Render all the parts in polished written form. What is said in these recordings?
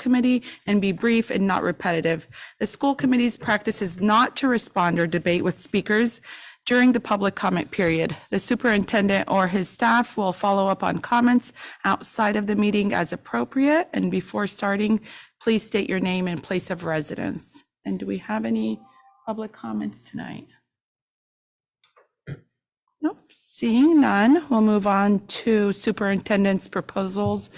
committee and be brief and not repetitive. The school committee's practice is not to respond or debate with speakers during the public comment period. The superintendent or his staff will follow up on comments outside of the meeting as appropriate. And before starting, please state your name and place of residence. And do we have any public comments tonight? Nope, seeing none, we'll move on to superintendent's proposals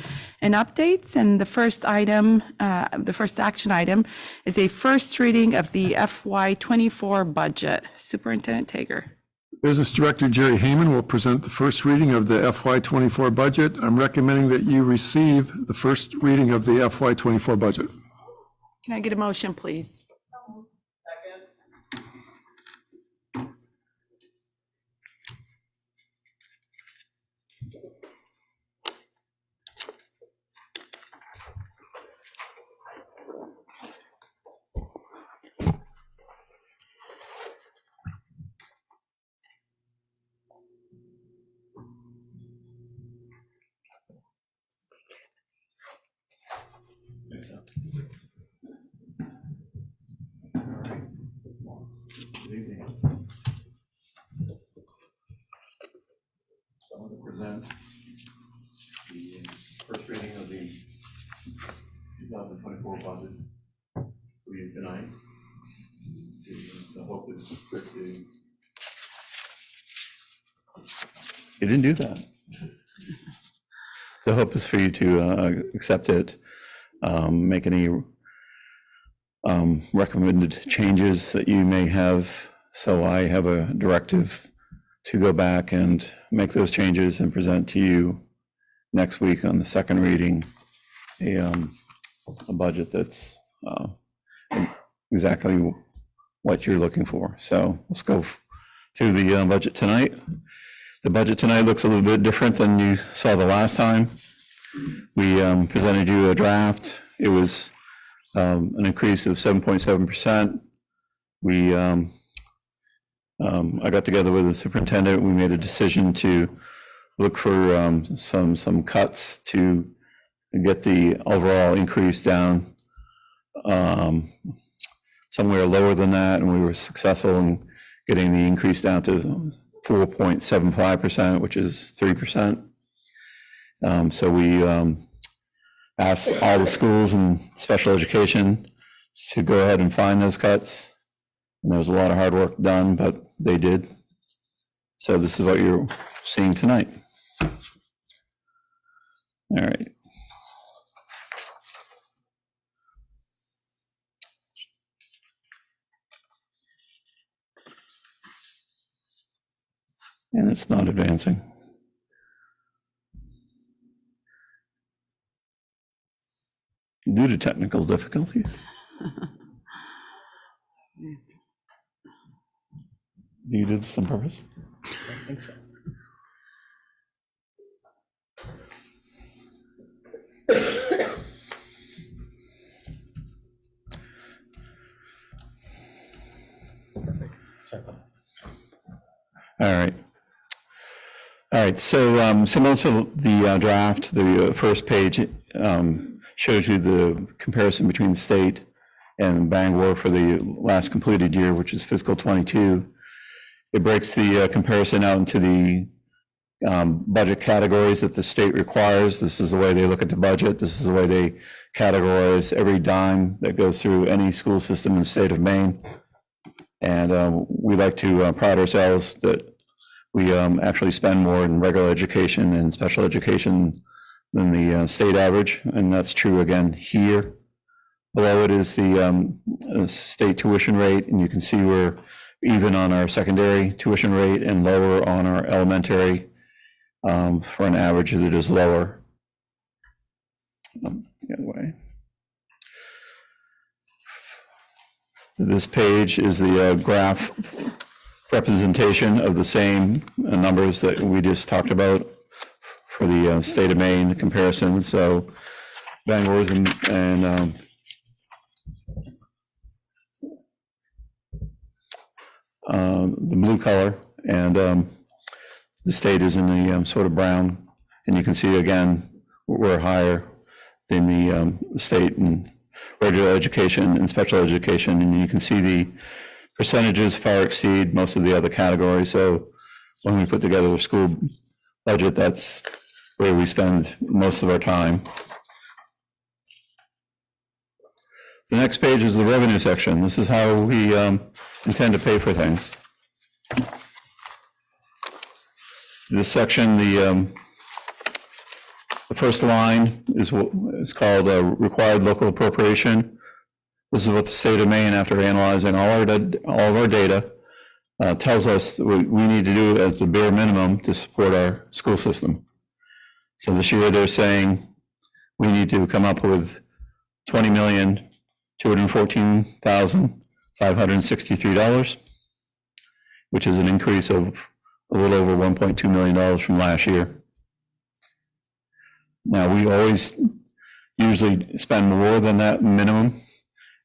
and updates. And the first item, the first action item is a first reading of the FY24 budget. Superintendent Tager. Business Director Jerry Heyman will present the first reading of the FY24 budget. I'm recommending that you receive the first reading of the FY24 budget. Can I get a motion, please? I want to present the first reading of the 2024 budget for you tonight. The hope is quickly. You didn't do that. The hope is for you to accept it, make any recommended changes that you may have. So I have a directive to go back and make those changes and present to you next week on the second reading a budget that's exactly what you're looking for. So let's go through the budget tonight. The budget tonight looks a little bit different than you saw the last time. We presented you a draft. It was an increase of 7.7%. We I got together with the superintendent. We made a decision to look for some cuts to get the overall increase down somewhere lower than that, and we were successful in getting the increase down to 4.75%, which is 3%. So we asked all the schools and special education to go ahead and find those cuts. And there was a lot of hard work done, but they did. So this is what you're seeing tonight. All right. And it's not advancing. Due to technical difficulties. Do you do this on purpose? I think so. Perfect. Sorry about that. All right. So similar to the draft, the first page shows you the comparison between the state and Bangor for the last completed year, which is fiscal 22. It breaks the comparison out into the budget categories that the state requires. This is the way they look at the budget. This is the way they categorize every dime that goes through any school system in the state of Maine. And we like to pride ourselves that we actually spend more in regular education and special education than the state average. And that's true again here. Below it is the state tuition rate, and you can see we're even on our secondary tuition rate and lower on our elementary for an average that is lower. The other way. This page is the graph representation of the same numbers that we just talked about for the state of Maine comparison. So Bangor's and the blue color, and the state is in the sort of brown, and you can see again we're higher in the state and regular education and special education. And you can see the percentages far exceed most of the other categories. So when we put together the school budget, that's where we spend most of our time. The next page is the revenue section. This is how we intend to pay for things. This section, the first line is what is called a required local appropriation. This is what the state of Maine, after analyzing all of our data, tells us that we need to do as the bare minimum to support our school system. So this year they're saying we need to come up with $20,214,563, which is an increase of a little over $1.2 million from last year. Now, we always usually spend more than that minimum,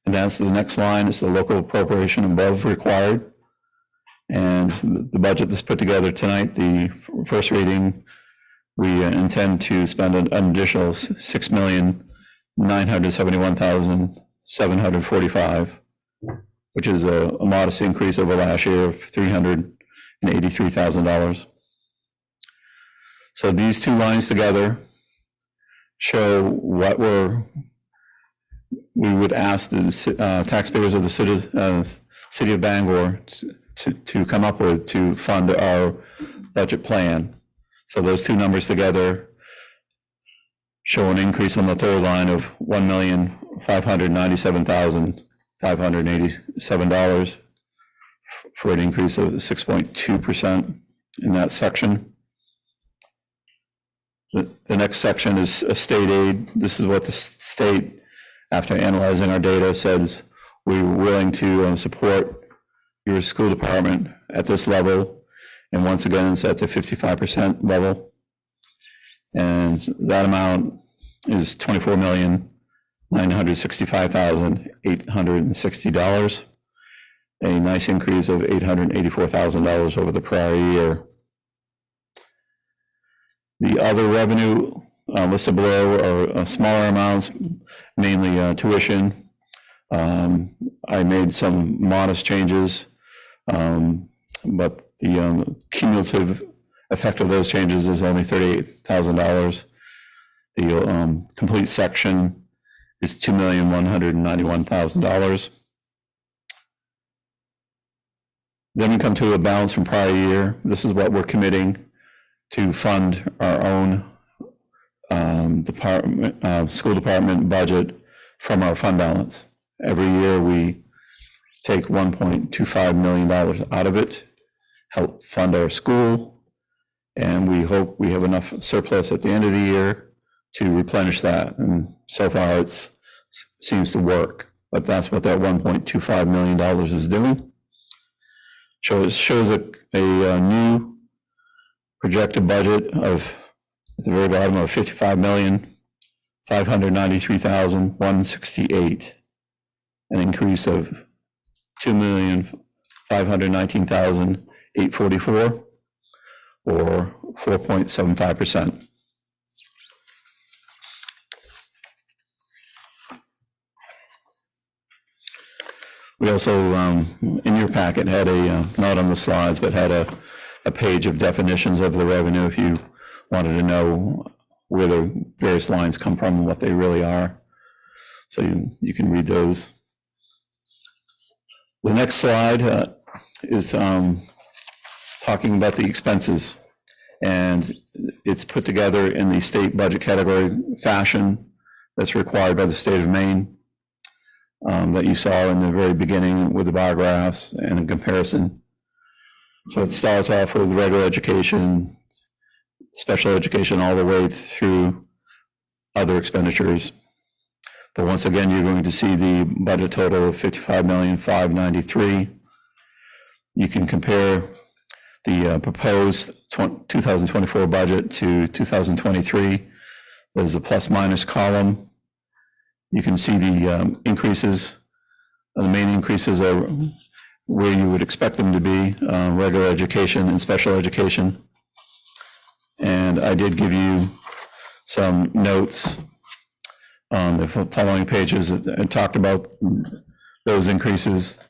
and that's the next line, is the local appropriation above required. And the budget that's put together tonight, the first reading, we intend to spend an additional $6,971,745, which is a modest increase over last year of $383,000. So these two lines together show what we would ask the taxpayers of the city of Bangor to come up with to fund our budget plan. So those two numbers together show an increase on the third line of $1,597,587 for an increase of 6.2% in that section. The next section is a state aid. This is what the state, after analyzing our data, says we're willing to support your school department at this level. And once again, it's at the 55% level. And that amount is $24,965,860, a nice increase of $884,000 over the prior year. The other revenue listed below are smaller amounts, mainly tuition. I made some modest changes, but the cumulative effect of those changes is only $38,000. The complete section is $2,191,000. Then we come to a balance from prior year. This is what we're committing to fund our own school department budget from our fund balance. Every year we take $1.25 million out of it, help fund our school, and we hope we have enough surplus at the end of the year to replenish that. And so far it seems to work, but that's what that $1.25 million is doing. Shows a new projected budget of, at the very bottom, of $55,593,168, an increase of $2,519,844, or 4.75%. We also, in your packet, had a, not on the slides, but had a page of definitions of the revenue if you wanted to know where the various lines come from and what they really are. So you can read those. The next slide is talking about the expenses, and it's put together in the state budget category fashion that's required by the state of Maine, that you saw in the very beginning with the bar graphs and a comparison. So it starts off with regular education, special education, all the way through other expenditures. But once again, you're going to see the budget total of $55,593,000. You can compare the proposed 2024 budget to 2023. There's a plus minus column. You can see the increases. The main increases are where you would expect them to be, regular education and special education. And I did give you some notes on the following pages, it talked about those increases.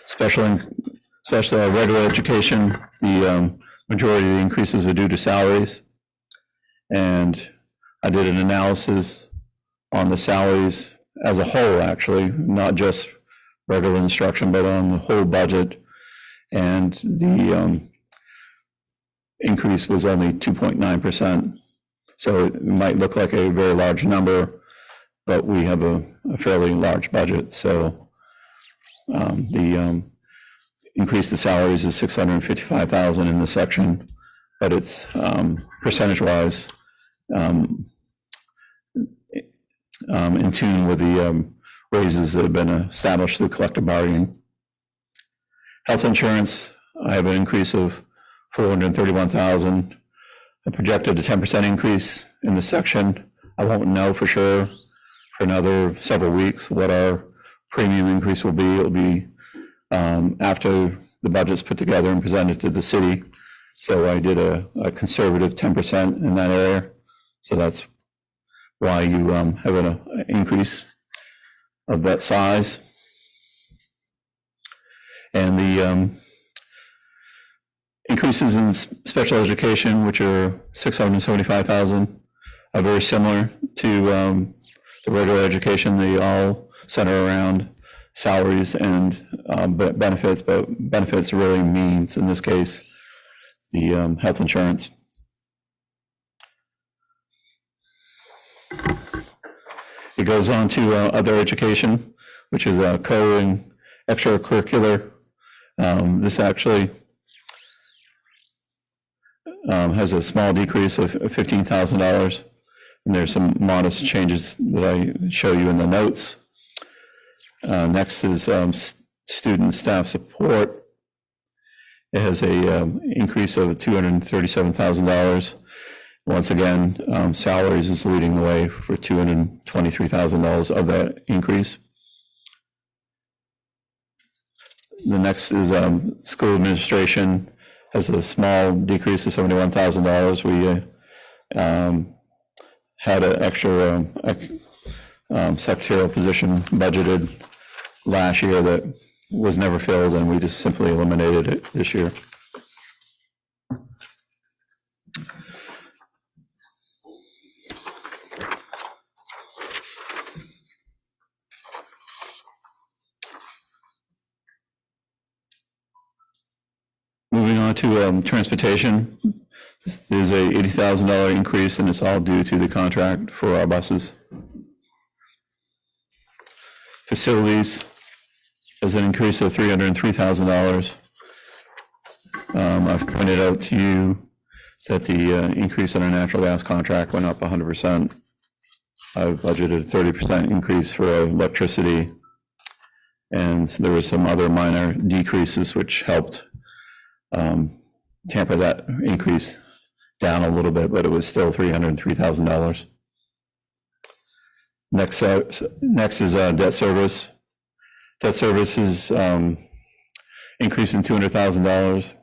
Special regular education, the majority of the increases are due to salaries. And I did an analysis on the salaries as a whole, actually, not just regular instruction, but on the whole budget. And the increase was only 2.9%. So it might look like a very large number, but we have a fairly large budget. So the increase the salaries is $655,000 in this section, but it's percentage-wise in tune with the raises that have been established through collective bargaining. Health insurance, I have an increase of $431,000. I projected a 10% increase in the section. I won't know for sure for another several weeks what our premium increase will be. It'll be after the budget's put together and presented to the city. So I did a conservative 10% in that area. So that's why you have an increase of that size. And the increases in special education, which are $675,000, are very similar to the regular education. They all center around salaries and benefits, but benefits really means, in this case, the health insurance. It goes on to other education, which is co and extracurricular. This actually has a small decrease of $15,000. And there's some modest changes that I show you in the notes. Next is student staff support. It has a increase of $237,000. Once again, salaries is leading the way for $223,000 of that increase. The next is school administration has a small decrease of $71,000. We had an extra secretarial position budgeted last year that was never filled, and we just simply eliminated it this year. Moving on to transportation, there's a $80,000 increase, and it's all due to the contract for our buses. Facilities has an increase of $303,000. I've pointed out to you that the increase in our natural gas contract went up 100%. I've budgeted a 30% increase for electricity, and there were some other minor decreases which helped tamper that increase down a little bit, but it was still $303,000. Next is debt service. Debt service is increasing $200,000.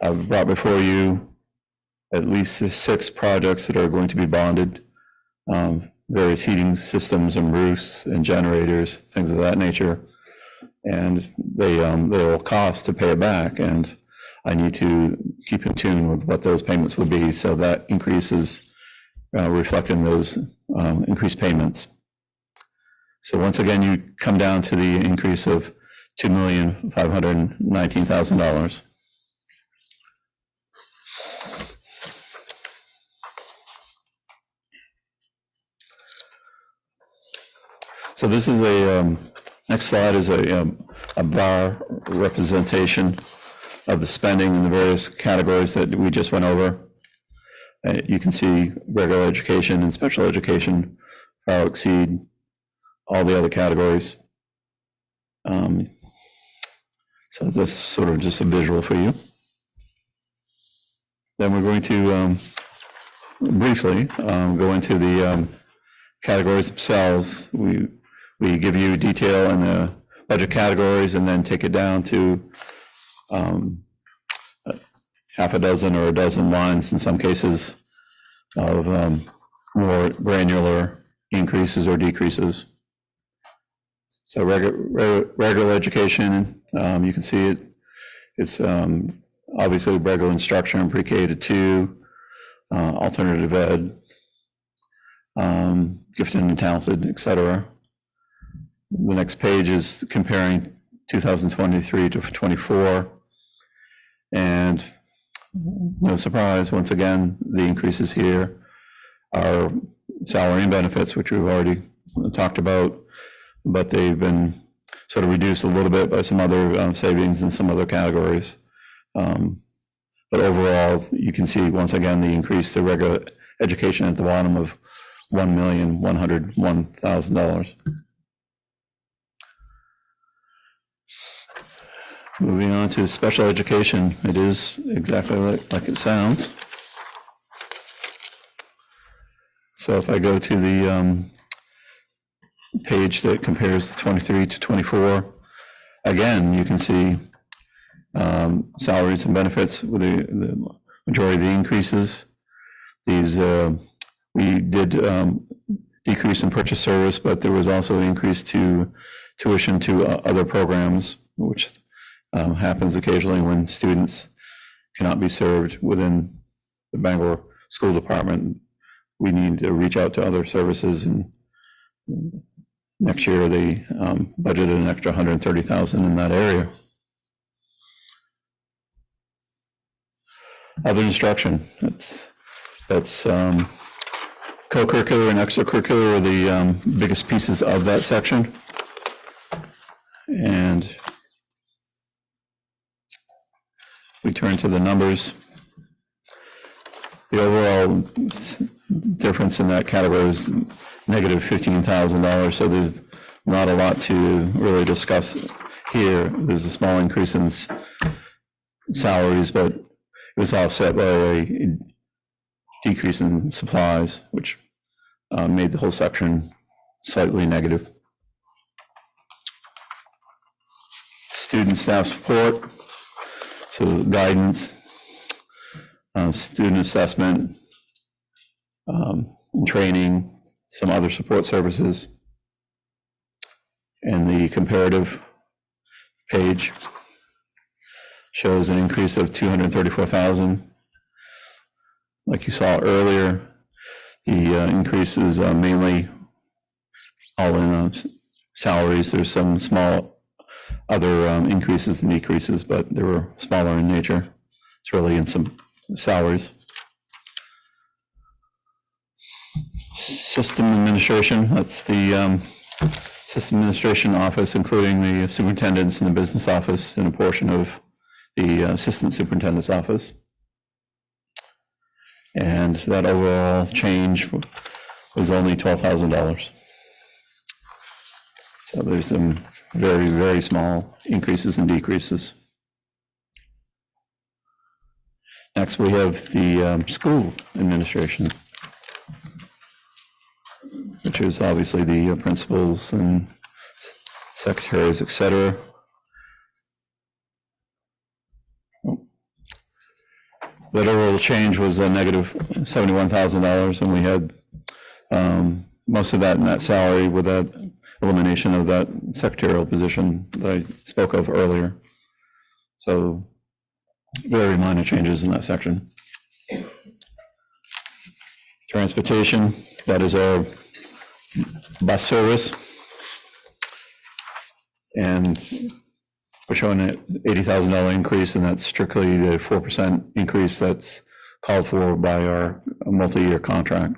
I've brought before you at least 6 projects that are going to be bonded, various heating systems and roofs and generators, things of that nature. And they will cost to pay it back, and I need to keep in tune with what those payments will be, so that increases reflecting those increased payments. So once again, you come down to the increase of $2,519,000. So this is next slide is a bar representation of the spending in the various categories that we just went over. You can see regular education and special education far exceed all the other categories. So this is sort of just a visual for you. Then we're going to briefly go into the categories themselves. We give you detail in the budget categories and then take it down to half a dozen or a dozen lines in some cases of more granular increases or decreases. So regular education, you can see it. It's obviously regular instruction, pre-K to 2, alternative ed, gifted and talented, etc. The next page is comparing 2023 to 24. And no surprise, once again, the increases here are salary and benefits, which we've already talked about, but they've been sort of reduced a little bit by some other savings in some other categories. But overall, you can see once again the increase to regular education at the bottom of $1,101,000. Moving on to special education, it is exactly like it sounds. So if I go to the page that compares the 23 to 24, again, you can see salaries and benefits with the majority of the increases. These, we did decrease in purchase service, but there was also an increase to tuition to other programs, which happens occasionally when students cannot be served within the Bangor School Department. We need to reach out to other services, and next year they budgeted an extra $130,000 in that area. Other instruction, that's co-curricular and extracurricular are the biggest pieces of that section. And we turn to the numbers. The overall difference in that category is negative $15,000, so there's not a lot to really discuss here. There's a small increase in salaries, but it was offset by a decrease in supplies, which made the whole section slightly negative. Student staff support, so guidance, student assessment, training, some other support services. And the comparative page shows an increase of $234,000. Like you saw earlier, the increase is mainly all in salaries. There's some small other increases and decreases, but they were smaller in nature. It's really in some salaries. System administration, that's the system administration office, including the superintendent's and the business office, and a portion of the assistant superintendent's office. And that overall change was only $12,000. So there's some very, very small increases and decreases. Next, we have the school administration, which is obviously the principals and secretaries, et cetera. That overall change was a negative $71,000, and we had most of that in that salary with that elimination of that secretarial position that I spoke of earlier. So very minor changes in that section. Transportation, that is our bus service. And we're showing an $80,000 increase, and that's strictly the 4% increase that's called for by our multi-year contract.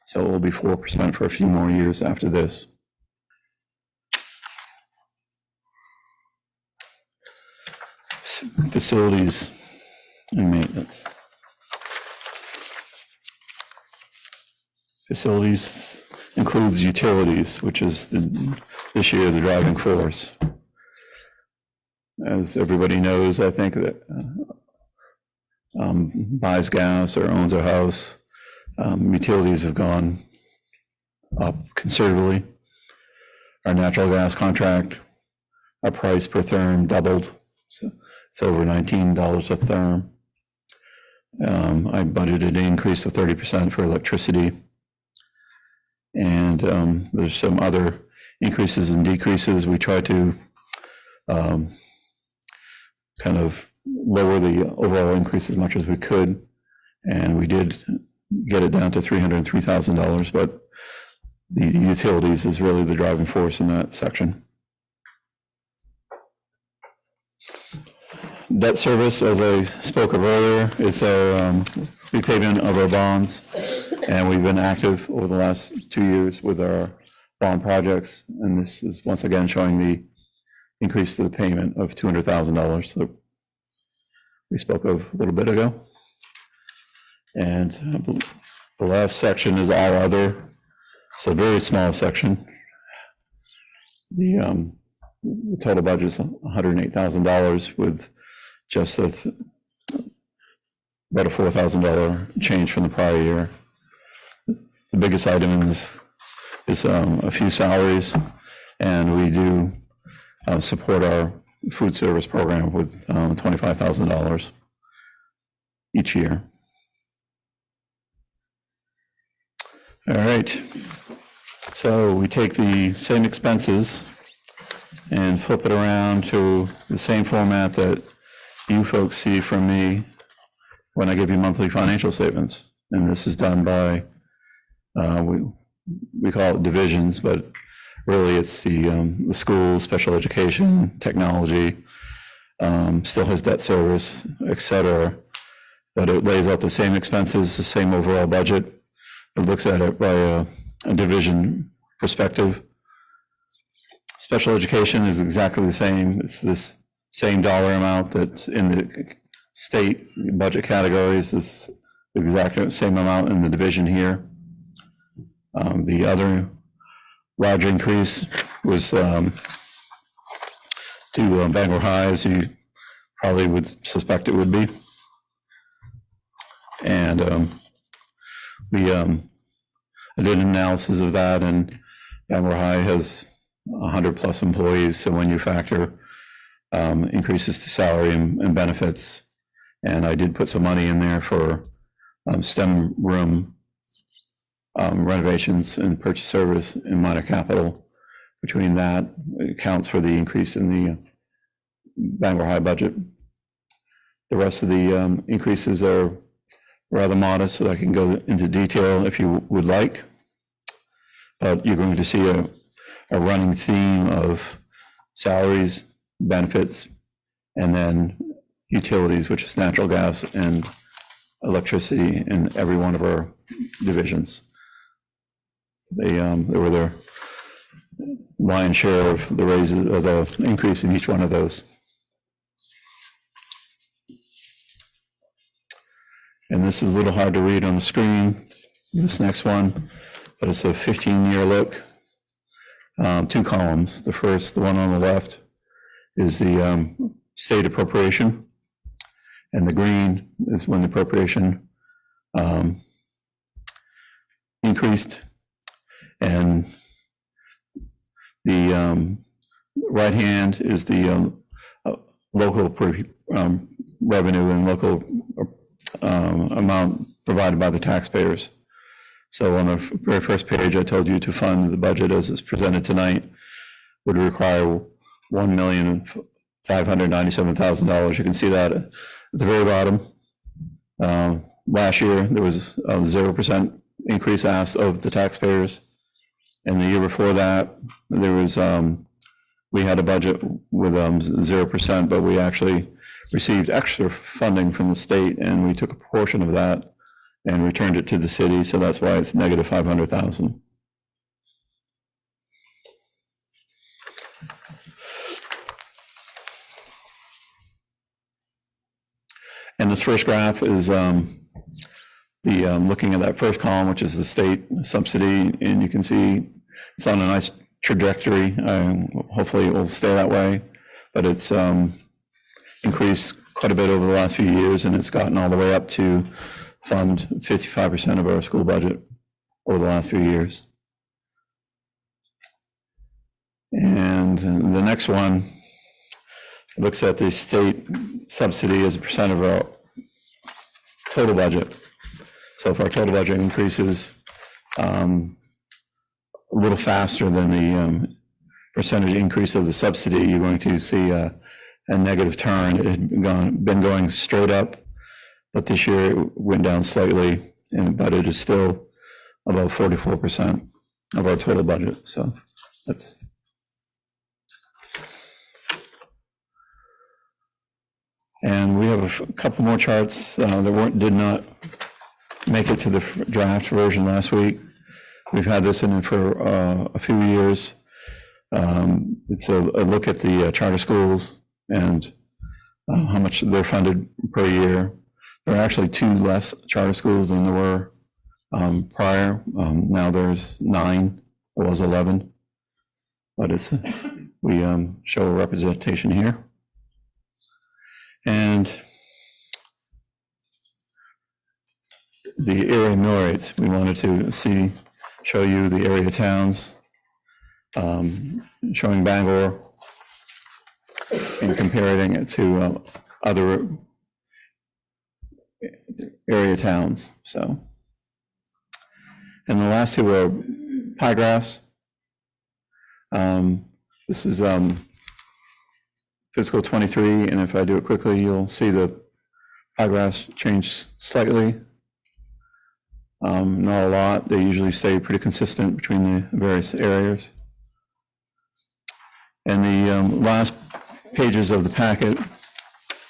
So it will be 4% for a few more years after this. Facilities and maintenance. Facilities includes utilities, which is this year the driving force. As everybody knows, I think that buys gas or owns a house, utilities have gone up considerably. Our natural gas contract, our price per therm doubled. So it's over $19 a therm. I budgeted an increase of 30% for electricity. And there's some other increases and decreases. We try to kind of lower the overall increase as much as we could. And we did get it down to $303,000, but the utilities is really the driving force in that section. Debt service, as I spoke of earlier, is a repayment of our bonds. And we've been active over the last 2 years with our bond projects. And this is once again showing the increase to the payment of $200,000 that we spoke of a little bit ago. And the last section is all other. So very small section. The total budget is $108,000 with just about a $4,000 change from the prior year. The biggest item in this is a few salaries, and we do support our food service program with $25,000 each year. All right, so we take the same expenses and flip it around to the same format that you folks see from me when I give you monthly financial statements. And this is done by, we call it divisions, but really it's the school, special education, technology, still has debt service, et cetera. But it lays out the same expenses, the same overall budget. It looks at it by a division perspective. Special education is exactly the same. It's this same dollar amount that's in the state budget categories. It's the exact same amount in the division here. The other large increase was to Bangor High, as you probably would suspect it would be. And I did an analysis of that, and Bangor High has 100 plus employees. So when you factor increases to salary and benefits, and I did put some money in there for STEM room renovations and purchase service and minor capital. Between that, it accounts for the increase in the Bangor High budget. The rest of the increases are rather modest, so I can go into detail if you would like. But you're going to see a running theme of salaries, benefits, and then utilities, which is natural gas and electricity in every one of our divisions. They were their lion's share of the raises or the increase in each one of those. And this is a little hard to read on the screen, this next one, but it's a 15-year look, 2 columns. The first, the one on the left, is the state appropriation, and the green is when the appropriation increased, and the right hand is the local revenue and local amount provided by the taxpayers. So on the very first page, I told you to fund the budget as it's presented tonight would require $1,597,000. You can see that at the very bottom. Last year, there was a 0% increase asked of the taxpayers. And the year before that, there was, we had a budget with 0%, but we actually received extra funding from the state, and we took a portion of that and returned it to the city. So that's why it's negative 500,000. And this first graph is looking at that first column, which is the state subsidy, and you can see it's on a nice trajectory. Hopefully it will stay that way, but it's increased quite a bit over the last few years, and it's gotten all the way up to fund 55% of our school budget over the last few years. And the next one looks at the state subsidy as a percent of our total budget. So if our total budget increases little faster than the percentage increase of the subsidy, you're going to see a negative turn. It had been going straight up, but this year it went down slightly, but it is still about 44% of our total budget. So that's. And we have a couple more charts that did not make it to the draft version last week. We've had this in for a few years. It's a look at the charter schools and how much they're funded per year. There are actually 2 less charter schools than there were prior. Now there's 9. It was 11. But we show a representation here. And the area mill rates, we wanted to show you the area towns, showing Bangor and comparing it to other area towns. So, and the last 2 are pie graphs. This is fiscal 23, and if I do it quickly, you'll see the pie graphs change slightly. Not a lot. They usually stay pretty consistent between the various areas. And the last pages of the packet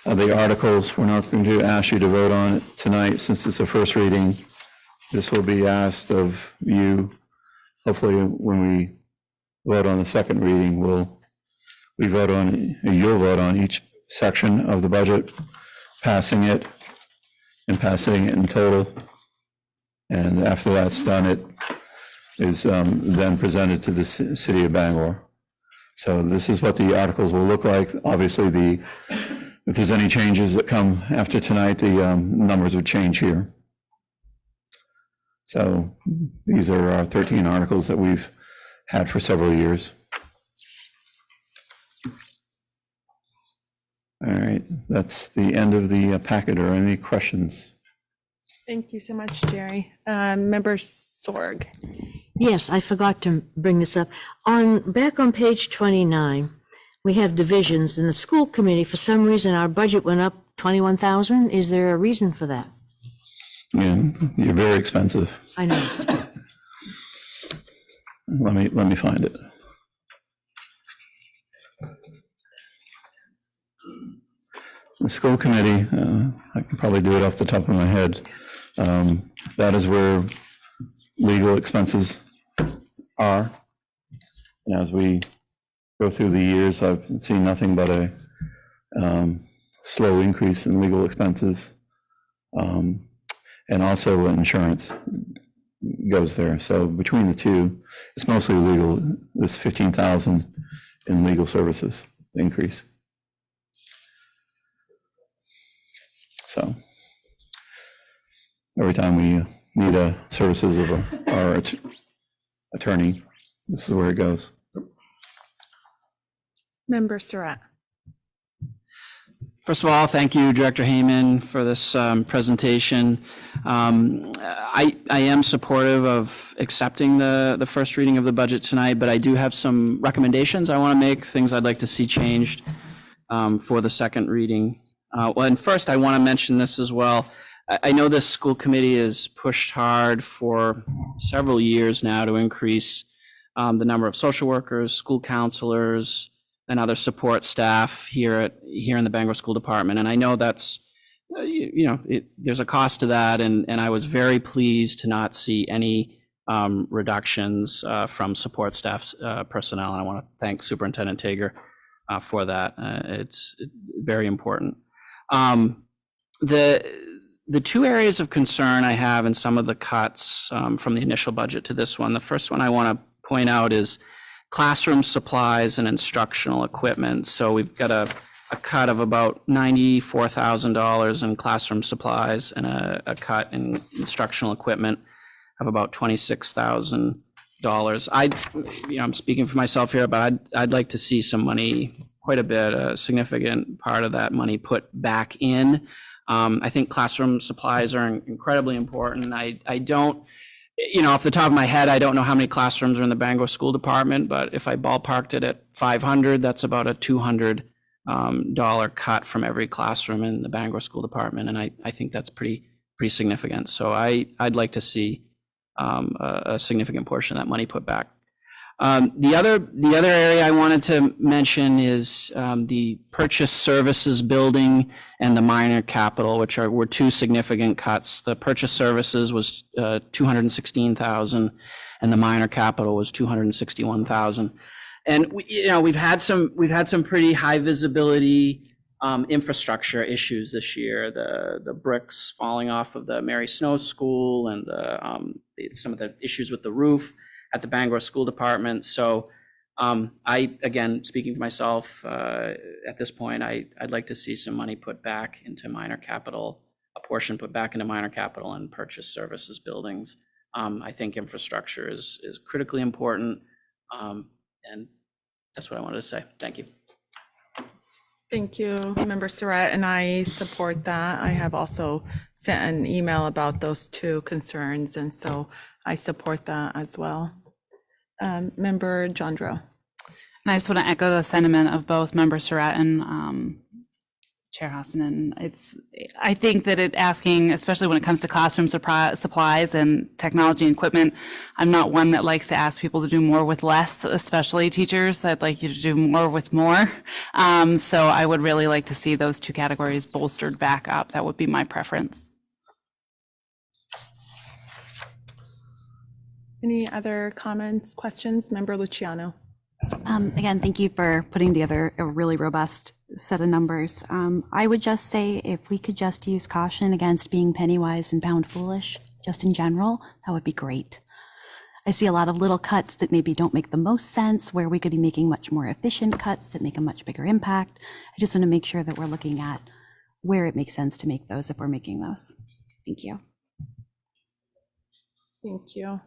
are the articles. We're not going to ask you to vote on it tonight since it's a first reading. This will be asked of you. Hopefully, when we vote on the second reading, you'll vote on each section of the budget, passing it in total. And after that's done, it is then presented to the city of Bangor. So this is what the articles will look like. Obviously, if there's any changes that come after tonight, the numbers would change here. So these are our 13 articles that we've had for several years. All right, that's the end of the packet. Are any questions? Thank you so much, Jerry. Member Sorg. Yes, I forgot to bring this up. Back on page 29, we have divisions. In the school committee, for some reason, our budget went up 21,000. Is there a reason for that? Yeah, you're very expensive. I know. Let me find it. The school committee, I can probably do it off the top of my head. That is where legal expenses are. And as we go through the years, I've seen nothing but a slow increase in legal expenses. And also insurance goes there. So between the two, it's mostly legal. This 15,000 in legal services increase. So every time we need services of our attorney, this is where it goes. Member Surratt. First of all, thank you, Director Heyman, for this presentation. I am supportive of accepting the first reading of the budget tonight, but I do have some recommendations I want to make, things I'd like to see changed for the second reading. Well, and first, I want to mention this as well. I know this school committee has pushed hard for several years now to increase the number of social workers, school counselors, and other support staff here in the Bangor School Department. And I know that's, there's a cost to that. And I was very pleased to not see any reductions from support staff's personnel. And I want to thank Superintendent Tager for that. It's very important. The two areas of concern I have in some of the cuts from the initial budget to this one, the first one I want to point out is classroom supplies and instructional equipment. So we've got a cut of about $94,000 in classroom supplies and a cut in instructional equipment of about $26,000. I'm speaking for myself here, but I'd like to see some money, quite a bit, a significant part of that money put back in. I think classroom supplies are incredibly important. you know, off the top of my head, I don't know how many classrooms are in the Bangor School Department, but if I ballparked it at 500, that's about a $200 cut from every classroom in the Bangor School Department, and I think that's pretty significant. So I'd like to see a significant portion of that money put back. The other area I wanted to mention is the purchase services building and the minor capital, which were two significant cuts. The purchase services was $216,000, and the minor capital was $261,000. And we've had some pretty high visibility infrastructure issues this year. The bricks falling off of the Mary Snow School, and some of the issues with the roof at the Bangor School Department. So again, speaking for myself, at this point, I'd like to see some money put back into minor capital, a portion put back into minor capital and purchase services buildings. I think infrastructure is critically important. And that's what I wanted to say. Thank you. Thank you, Member Surratt, and I support that. I have also sent an email about those two concerns, and so I support that as well. Member Jandro. And I just want to echo the sentiment of both Member Surratt and Chair Hassanen. I think that asking, especially when it comes to classroom supplies and technology and equipment, I'm not one that likes to ask people to do more with less, especially teachers. I'd like you to do more with more. So I would really like to see those two categories bolstered back up. That would be my preference. Any other comments, questions? Member Luciano. Again, thank you for putting together a really robust set of numbers. I would just say if we could just use caution against being penny wise and pound foolish, just in general, that would be great. I see a lot of little cuts that maybe don't make the most sense, where we could be making much more efficient cuts that make a much bigger impact. I just want to make sure that we're looking at where it makes sense to make those if we're making those. Thank you. Thank you.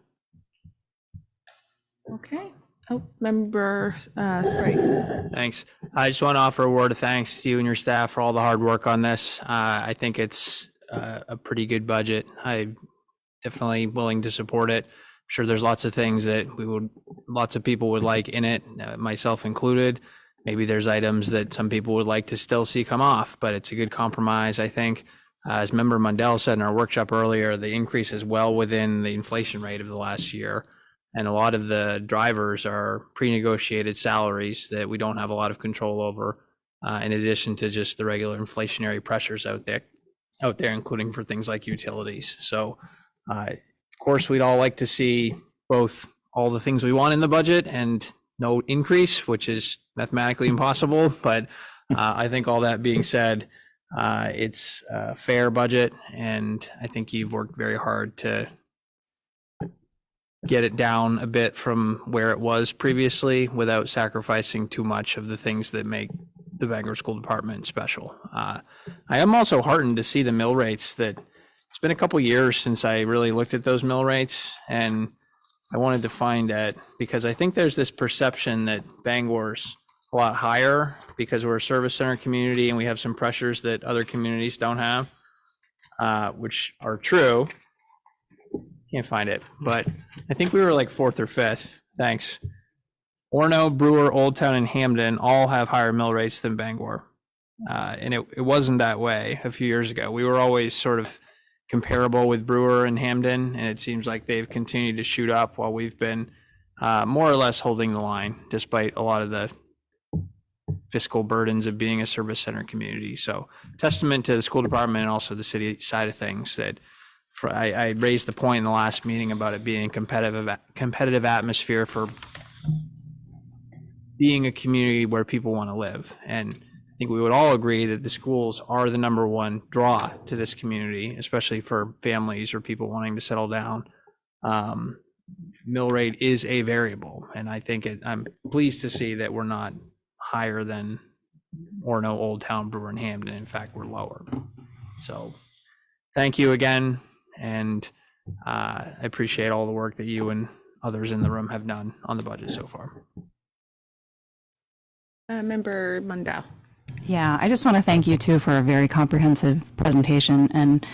Okay. Oh, Member Sprague. Thanks. I just want to offer a word of thanks to you and your staff for all the hard work on this. I think it's a pretty good budget. I'm definitely willing to support it. I'm sure there's lots of things that lots of people would like in it, myself included. Maybe there's items that some people would like to still see come off, but it's a good compromise, I think. As Member Mundell said in our workshop earlier, the increase is well within the inflation rate of the last year. And a lot of the drivers are pre-negotiated salaries that we don't have a lot of control over, in addition to just the regular inflationary pressures out there, including for things like utilities. So, of course, we'd all like to see both all the things we want in the budget and no increase, which is mathematically impossible. But I think all that being said, it's a fair budget, and I think you've worked very hard to get it down a bit from where it was previously without sacrificing too much of the things that make the Bangor School Department special. I am also heartened to see the mill rates. That it's been a couple years since I really looked at those mill rates, and I wanted to find out, because I think there's this perception that Bangor's a lot higher because we're a service center community and we have some pressures that other communities don't have, which are true. Can't find it, but I think we were like 4th or 5th. Thanks. Orono, Brewer, Old Town, and Hamden all have higher mill rates than Bangor. And it wasn't that way a few years ago. We were always sort of comparable with Brewer and Hamden, and it seems like they've continued to shoot up while we've been more or less holding the line, despite a lot of the fiscal burdens of being a service center community. So testament to the school department and also the city side of things that I raised the point in the last meeting about it being a competitive atmosphere for being a community where people want to live. And I think we would all agree that the schools are the #1 draw to this community, especially for families or people wanting to settle down. Mill rate is a variable, and I think I'm pleased to see that we're not higher than Orono, Old Town, Brewer, and Hamden. In fact, we're lower. So thank you again. And I appreciate all the work that you and others in the room have done on the budget so far. Member Mundell. Yeah, I just want to thank you too for a very comprehensive presentation and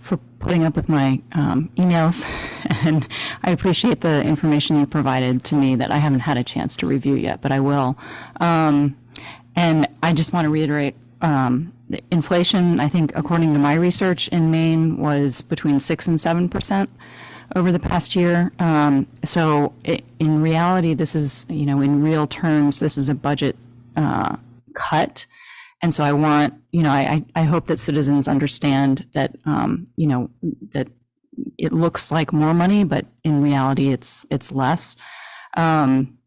for putting up with my emails, and I appreciate the information you provided to me that I haven't had a chance to review yet, but I will. And I just want to reiterate, the inflation, I think, according to my research in Maine, was between 6 and 7% over the past year. So in reality, this is, in real terms, this is a budget cut. And so I want, I hope that citizens understand that, that it looks like more money, but in reality, it's less. And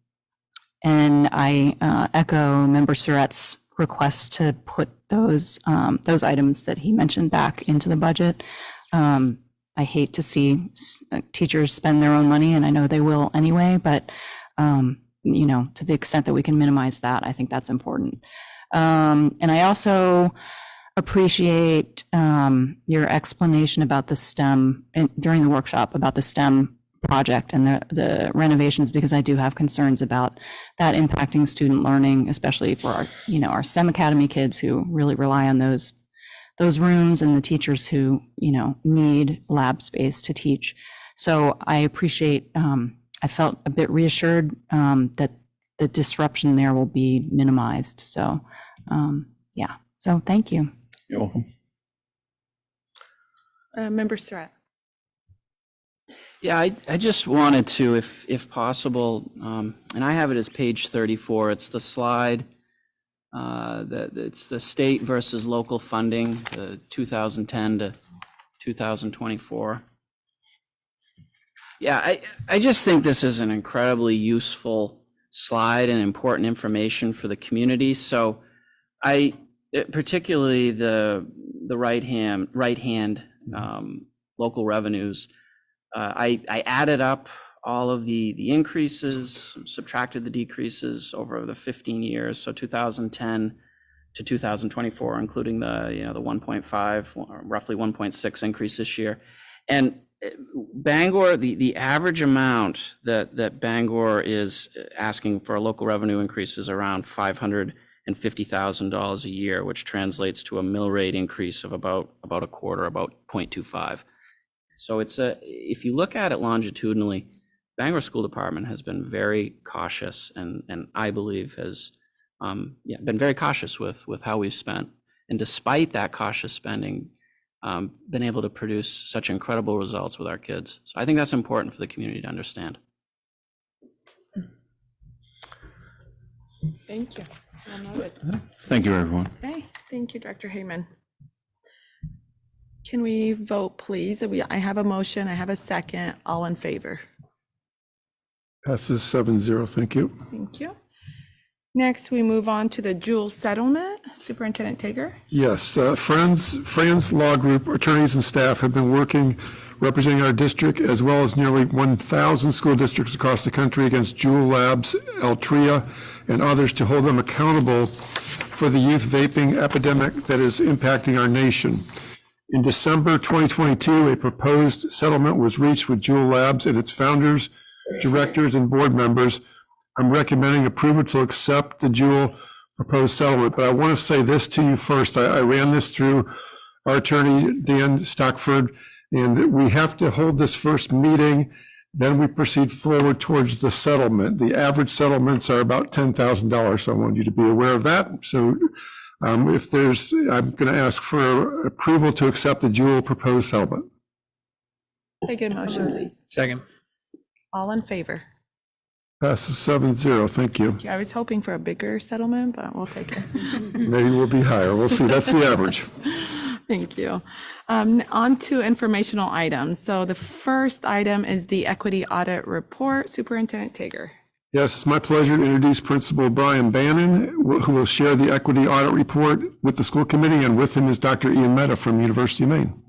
I echo Member Surratt's request to put those items that he mentioned back into the budget. I hate to see teachers spend their own money, and I know they will anyway, but, to the extent that we can minimize that, I think that's important. And I also appreciate your explanation about the STEM during the workshop about the STEM project and the renovations, because I do have concerns about that impacting student learning, especially for our STEM Academy kids who really rely on those rooms and the teachers who, need lab space to teach. So I appreciate, I felt a bit reassured that the disruption there will be minimized. So, so thank you. You're welcome. Member Surratt. Yeah, I just wanted to, if possible, and I have it as page 34. It's the slide it's the state versus local funding, the 2010 to 2024. Yeah, I just think this is an incredibly useful slide and important information for the community. So particularly the right hand local revenues. I added up all of the increases, subtracted the decreases over the 15 years, so 2010 to 2024, including the 1.5, roughly 1.6 increase this year. And Bangor, the average amount that Bangor is asking for a local revenue increase is around $550,000 a year, which translates to a mill rate increase of about a quarter, about 0.25. So if you look at it longitudinally, Bangor School Department has been very cautious, and I believe has been very cautious with how we've spent. And despite that cautious spending, been able to produce such incredible results with our kids. So I think that's important for the community to understand. Thank you. Well noted. Thank you, everyone. Okay, thank you, Dr. Heyman. Can we vote, please? I have a motion, I have a second. All in favor? Passes 7-0. Thank you. Thank you. Next, we move on to the Jewel settlement. Superintendent Tager. Yes, Friends Law Group attorneys and staff have been working representing our district as well as nearly 1,000 school districts across the country against Juul Labs, Altria, and others to hold them accountable for the youth vaping epidemic that is impacting our nation. In December 2022, a proposed settlement was reached with Juul Labs and its founders, directors, and board members. I'm recommending approval to accept the Juul proposed settlement, but I want to say this to you first. I ran this through our attorney, Dan Stockford, and we have to hold this first meeting, then we proceed forward towards the settlement. The average settlements are about $10,000, so I want you to be aware of that. So I'm going to ask for approval to accept the Juul proposed settlement. Can I get a motion, please? Second. All in favor? Passes 7-0. Thank you. I was hoping for a bigger settlement, but we'll take it. Maybe we'll be higher. We'll see. That's the average. Thank you. On to informational items. So the first item is the equity audit report. Superintendent Tager. Yes, it's my pleasure to introduce Principal Brian Bannon, who will share the equity audit report with the school committee, and with him is Dr. Ian Mehta from the University of Maine.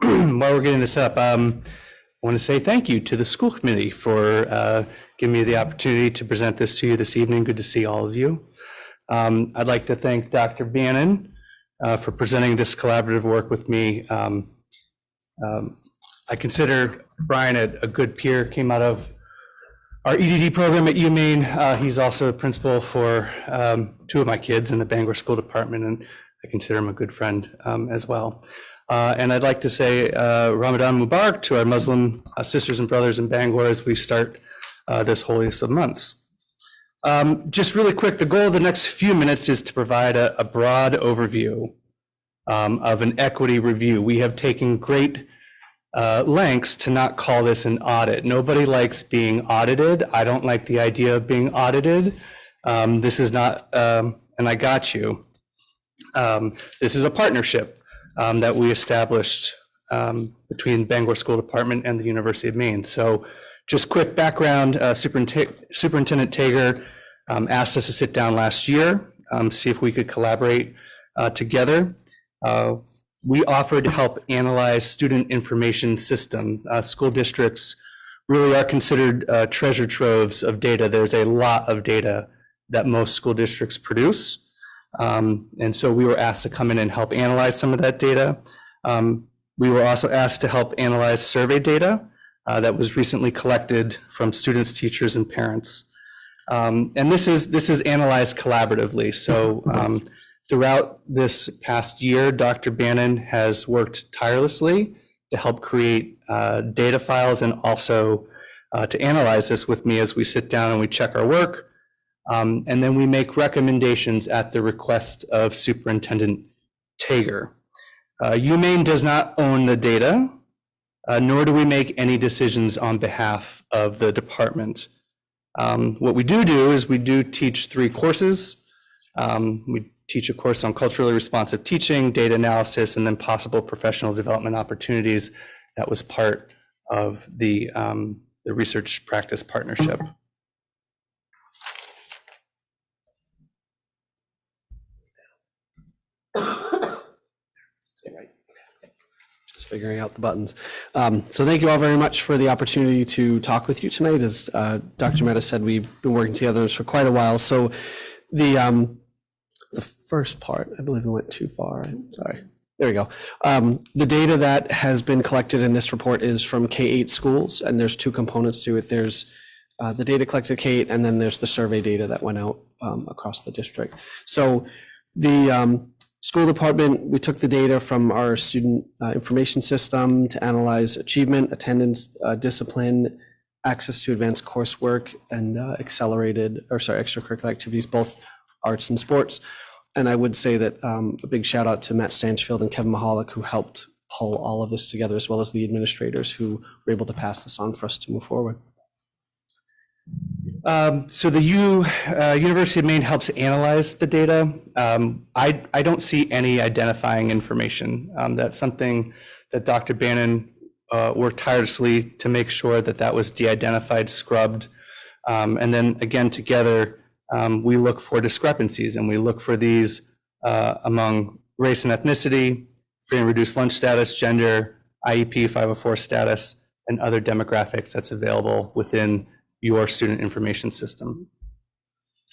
While we're getting this up, I want to say thank you to the school committee for giving me the opportunity to present this to you this evening. Good to see all of you. I'd like to thank Dr. Bannon for presenting this collaborative work with me. I consider Brian a good peer, came out of our EDD program at UMaine. He's also the principal for 2 of my kids in the Bangor School Department, and I consider him a good friend as well. And I'd like to say Ramadan Mubarak to our Muslim sisters and brothers in Bangor as we start this holiest of months. Just really quick, the goal of the next few minutes is to provide a broad overview of an equity review. We have taken great lengths to not call this an audit. Nobody likes being audited. I don't like the idea of being audited. This is not, and I got you. This is a partnership that we established between Bangor School Department and the University of Maine. So just quick background, Superintendent Tager asked us to sit down last year, see if we could collaborate together. We offered to help analyze student information system. School districts really are considered treasure troves of data. There's a lot of data that most school districts produce. And so we were asked to come in and help analyze some of that data. We were also asked to help analyze survey data that was recently collected from students, teachers, and parents. And this is analyzed collaboratively. So throughout this past year, Dr. Bannon has worked tirelessly to help create data files and also to analyze this with me as we sit down and we check our work. And then we make recommendations at the request of Superintendent Tager. UMaine does not own the data, nor do we make any decisions on behalf of the department. What we do is we do teach 3 courses. We teach a course on culturally responsive teaching, data analysis, and then possible professional development opportunities. That was part of the research practice partnership. Just figuring out the buttons. So thank you all very much for the opportunity to talk with you tonight. As Dr. Mehta said, we've been working together on this for quite a while. So the first part, I believe we went too far. Sorry. There we go. The data that has been collected in this report is from K-8 schools, and there's 2 components to it. There's the data collected at K-8, and then there's the survey data that went out across the district. So the school department, we took the data from our student information system to analyze achievement, attendance, discipline, access to advanced coursework, and extracurricular activities, both arts and sports. And I would say that a big shout out to Matt Stanchfield and Kevin Mahalik, who helped pull all of this together, as well as the administrators who were able to pass this on for us to move forward. So the University of Maine helps analyze the data. I don't see any identifying information. That's something that Dr. Bannon worked tirelessly to make sure that that was de-identified, scrubbed. And then again, together, we look for discrepancies, and we look for these among race and ethnicity, free and reduced lunch status, gender, IEP 504 status, and other demographics that's available within your student information system.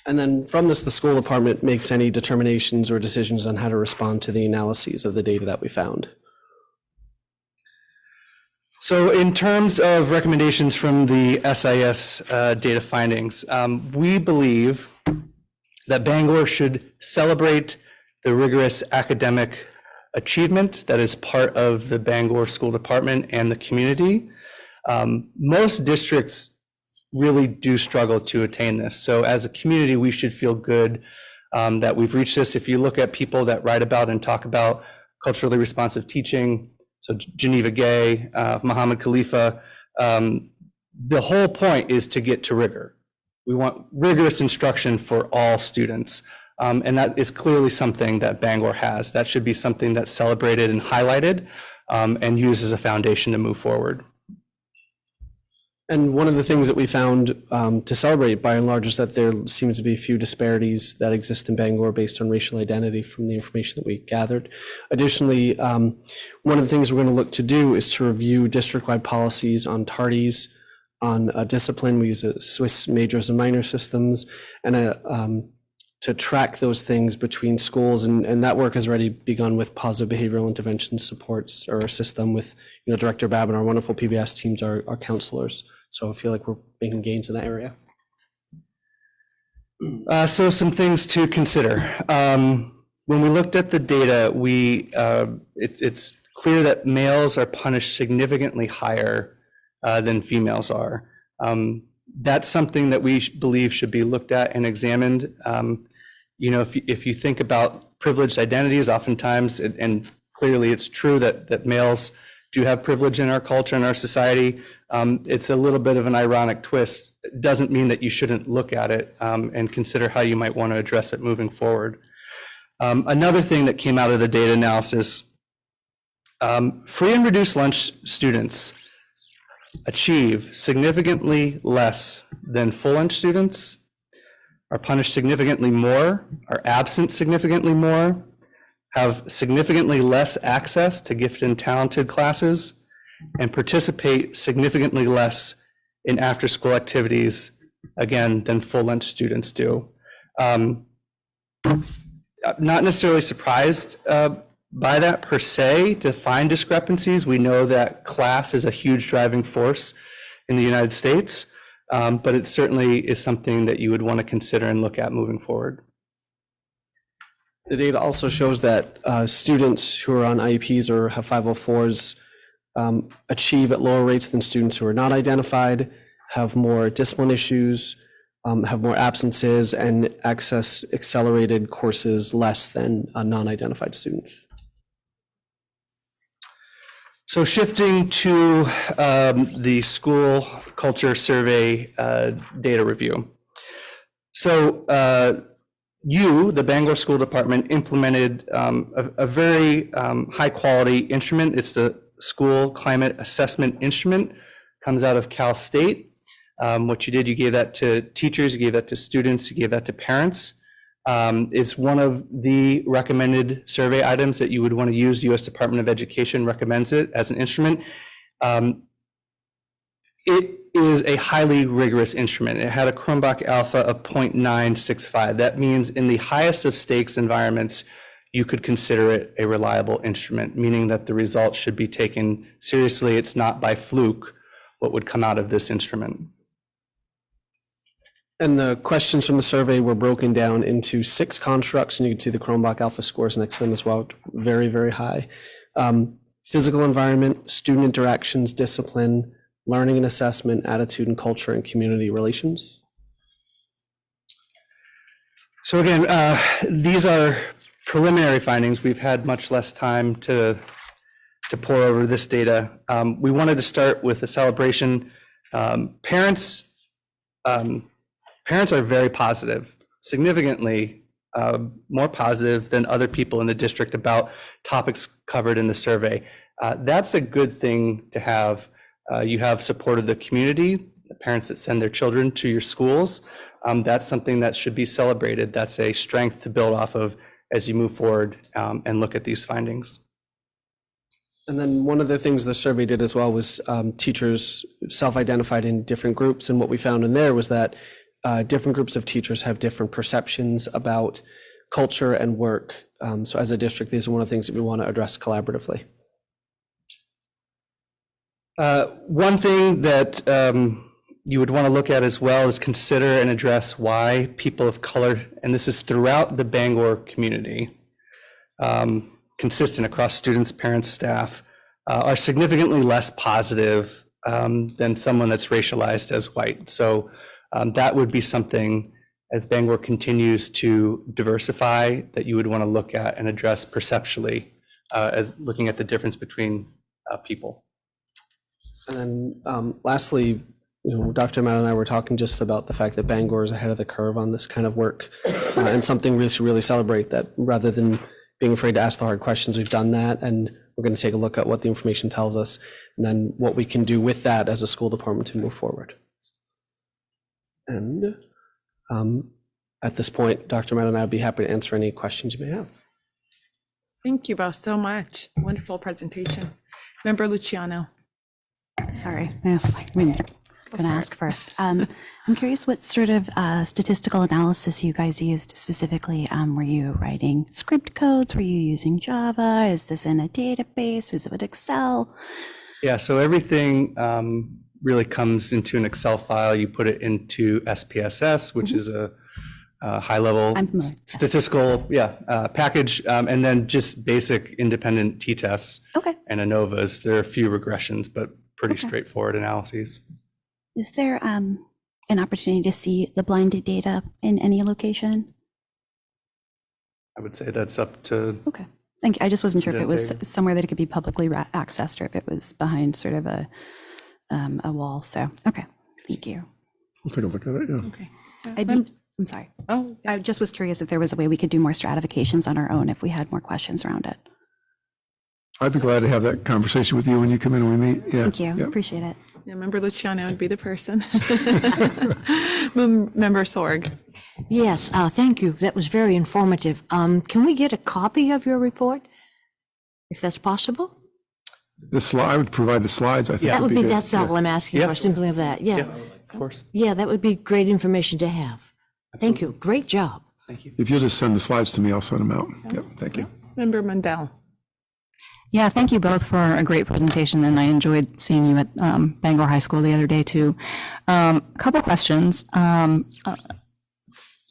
And then from this, the school department makes any determinations or decisions on how to respond to the analyses of the data that we found. So in terms of recommendations from the SIS data findings, we believe that Bangor should celebrate the rigorous academic achievement that is part of the Bangor School Department and the community. Most districts really do struggle to attain this. So as a community, we should feel good that we've reached this. If you look at people that write about and talk about culturally responsive teaching, so Geneva Gay, Muhammad Khalifa, the whole point is to get to rigor. We want rigorous instruction for all students. And that is clearly something that Bangor has. That should be something that's celebrated and highlighted and used as a foundation to move forward. And one of the things that we found to celebrate by and large is that there seems to be a few disparities that exist in Bangor based on racial identity from the information that we gathered. Additionally, one of the things we're going to look to do is to review district-wide policies on tardies, on discipline. We use a Swiss majors and minor systems, and to track those things between schools. And that work has already begun with positive behavioral intervention supports or system with Director Babb and our wonderful PBS teams, our counselors. So I feel like we're making gains in that area. So some things to consider. When we looked at the data, it's clear that males are punished significantly higher than females are. That's something that we believe should be looked at and examined. If you think about privileged identities, oftentimes, and clearly it's true that males do have privilege in our culture and our society. It's a little bit of an ironic twist. It doesn't mean that you shouldn't look at it and consider how you might want to address it moving forward. Another thing that came out of the data analysis, free and reduced lunch students achieve significantly less than full lunch students, are punished significantly more, are absent significantly more, have significantly less access to gifted and talented classes, and participate significantly less in after-school activities, again, than full lunch students do. Not necessarily surprised by that per se to find discrepancies. We know that class is a huge driving force in the United States, but it certainly is something that you would want to consider and look at moving forward. The data also shows that students who are on IEPs or have 504s achieve at lower rates than students who are not identified, have more discipline issues, have more absences, and access accelerated courses less than non-identified students. So shifting to the school culture survey data review. So the Bangor School Department implemented a very high quality instrument. It's the School Climate Assessment Instrument, comes out of Cal State. What you did, you gave that to teachers, you gave that to students, you gave that to parents. It's one of the recommended survey items that you would want to use. The U.S. Department of Education recommends it as an instrument. It is a highly rigorous instrument. It had a Cronbach alpha of 0.965. That means in the highest of stakes environments, you could consider it a reliable instrument, meaning that the results should be taken seriously. It's not by fluke what would come out of this instrument. And the questions from the survey were broken down into 6 constructs, and you can see the Cronbach alpha scores next to them as well, very, very high. Physical environment, student interactions, discipline, learning and assessment, attitude and culture, and community relations. So again, these are preliminary findings. We've had much less time to pour over this data. We wanted to start with a celebration. Parents are very positive, significantly more positive than other people in the district about topics covered in the survey. That's a good thing to have. You have support of the community, the parents that send their children to your schools. That's something that should be celebrated. That's a strength to build off of as you move forward and look at these findings. And then one of the things the survey did as well was teachers self-identified in different groups. And what we found in there was that different groups of teachers have different perceptions about culture and work. So as a district, these are one of the things that we want to address collaboratively. One thing that you would want to look at as well is consider and address why people of color, and this is throughout the Bangor community, consistent across students, parents, staff, are significantly less positive than someone that's racialized as white. So that would be something as Bangor continues to diversify that you would want to look at and address perceptually, looking at the difference between people. And then lastly, Dr. Matt and I were talking just about the fact that Bangor is ahead of the curve on this kind of work, and something we should really celebrate, that rather than being afraid to ask the hard questions, we've done that, and we're going to take a look at what the information tells us and then what we can do with that as a school department to move forward. And at this point, Dr. Matt and I would be happy to answer any questions you may have. Thank you both so much. Wonderful presentation. Member Luciano. Sorry, yes, I'm going to ask first. I'm curious what sort of statistical analysis you guys used specifically. Were you writing script codes? Were you using Java? Is this in a database? Is it with Excel? Yeah, so everything really comes into an Excel file. You put it into SPSS, which is a high-level I'm familiar. statistical package, and then just basic independent t-tests Okay. and ANOVAs. There are a few regressions, but pretty straightforward analyses. Is there an opportunity to see the blinded data in any location? I would say that's up to, Okay. Thank you. I just wasn't sure if it was Data. somewhere that it could be publicly accessed or if it was behind sort of a wall. So, okay. Thank you. We'll take a look at it, yeah. Okay. I'm sorry. Oh, I just was curious if there was a way we could do more stratifications on our own if we had more questions around it. I'd be glad to have that conversation with you when you come in and we meet, yeah. Thank you. yeah. Appreciate it. yeah, Member Luciano would be the person. Member Sorg. Yes, thank you. That was very informative. Can we get a copy of your report, if that's possible? I would provide the slides, I think That would be, good. that's all I'm asking Yeah. for, simply of that, yeah. of course. Yeah, that would be great information to have. Thank you. Great job. If you'll just send the slides to me, I'll send them out. Yep, thank you. Member Mundell. Yeah, thank you both for a great presentation, and I enjoyed seeing you at Bangor High School the other day, too. Couple questions.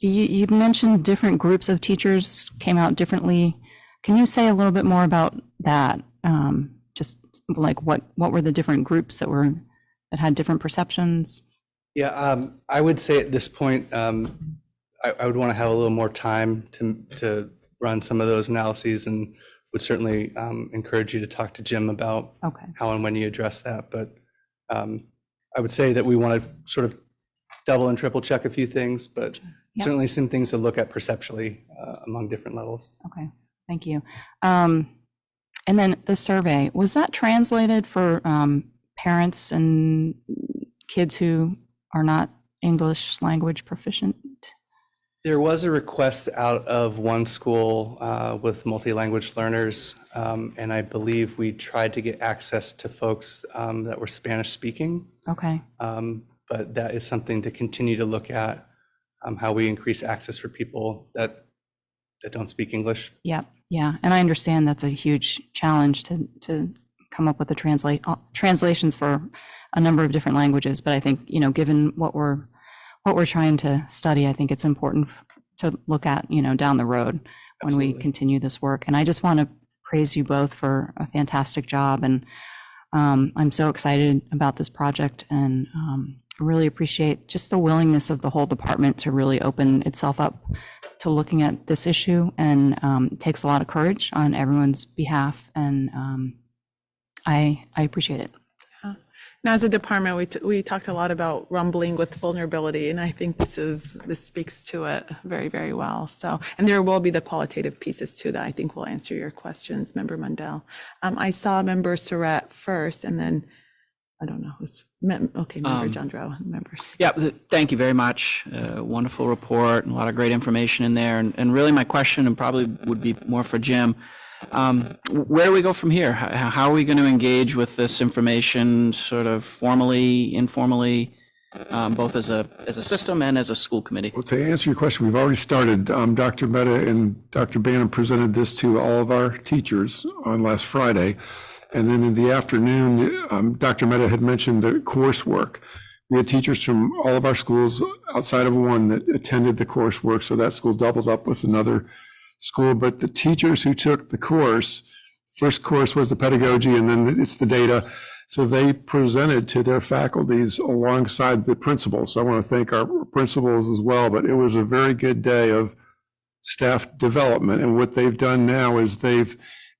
You mentioned different groups of teachers came out differently. Can you say a little bit more about that? Just like what were the different groups that had different perceptions? Yeah, I would say at this point, I would want to have a little more time to run some of those analyses, and would certainly encourage you to talk to Jim about Okay. how and when you address that. But I would say that we want to sort of double and triple check a few things, but Yep. certainly some things to look at perceptually among different levels. Okay, thank you. And then the survey, was that translated for parents and kids who are not English language proficient? There was a request out of one school with multi-language learners, and I believe we tried to get access to folks that were Spanish speaking. Okay, But that is something to continue to look at, how we increase access for people that don't speak English. yeah, yeah. And I understand that's a huge challenge to come up with the translations for a number of different languages. But I think, given what we're trying to study, I think it's important to look at, down the road when we continue this work. And I just want to praise you both for a fantastic job. And I'm so excited about this project, and really appreciate just the willingness of the whole department to really open itself up to looking at this issue. And it takes a lot of courage on everyone's behalf. And I appreciate it. Now, as a department, we talked a lot about rumbling with vulnerability, and I think this speaks to it very, very well. So, and there will be the qualitative pieces too that I think will answer your questions, Member Mundell. I saw Member Surratt first, and then I don't know who's Member Jandro. Members. Yeah, thank you very much. Wonderful report and a lot of great information in there. And really my question, and probably would be more for Jim, where do we go from here? How are we going to engage with this information sort of formally, informally, both as a system and as a school committee? Well, to answer your question, we've already started. Dr. Mehta and Dr. Bannon presented this to all of our teachers on last Friday. And then in the afternoon, Dr. Mehta had mentioned the coursework. We had teachers from all of our schools outside of one that attended the coursework, so that school doubled up with another school. But the teachers who took the course, first course was the pedagogy, and then it's the data. So they presented to their faculties alongside the principals. So I want to thank our principals as well, but it was a very good day of staff development. And what they've done now is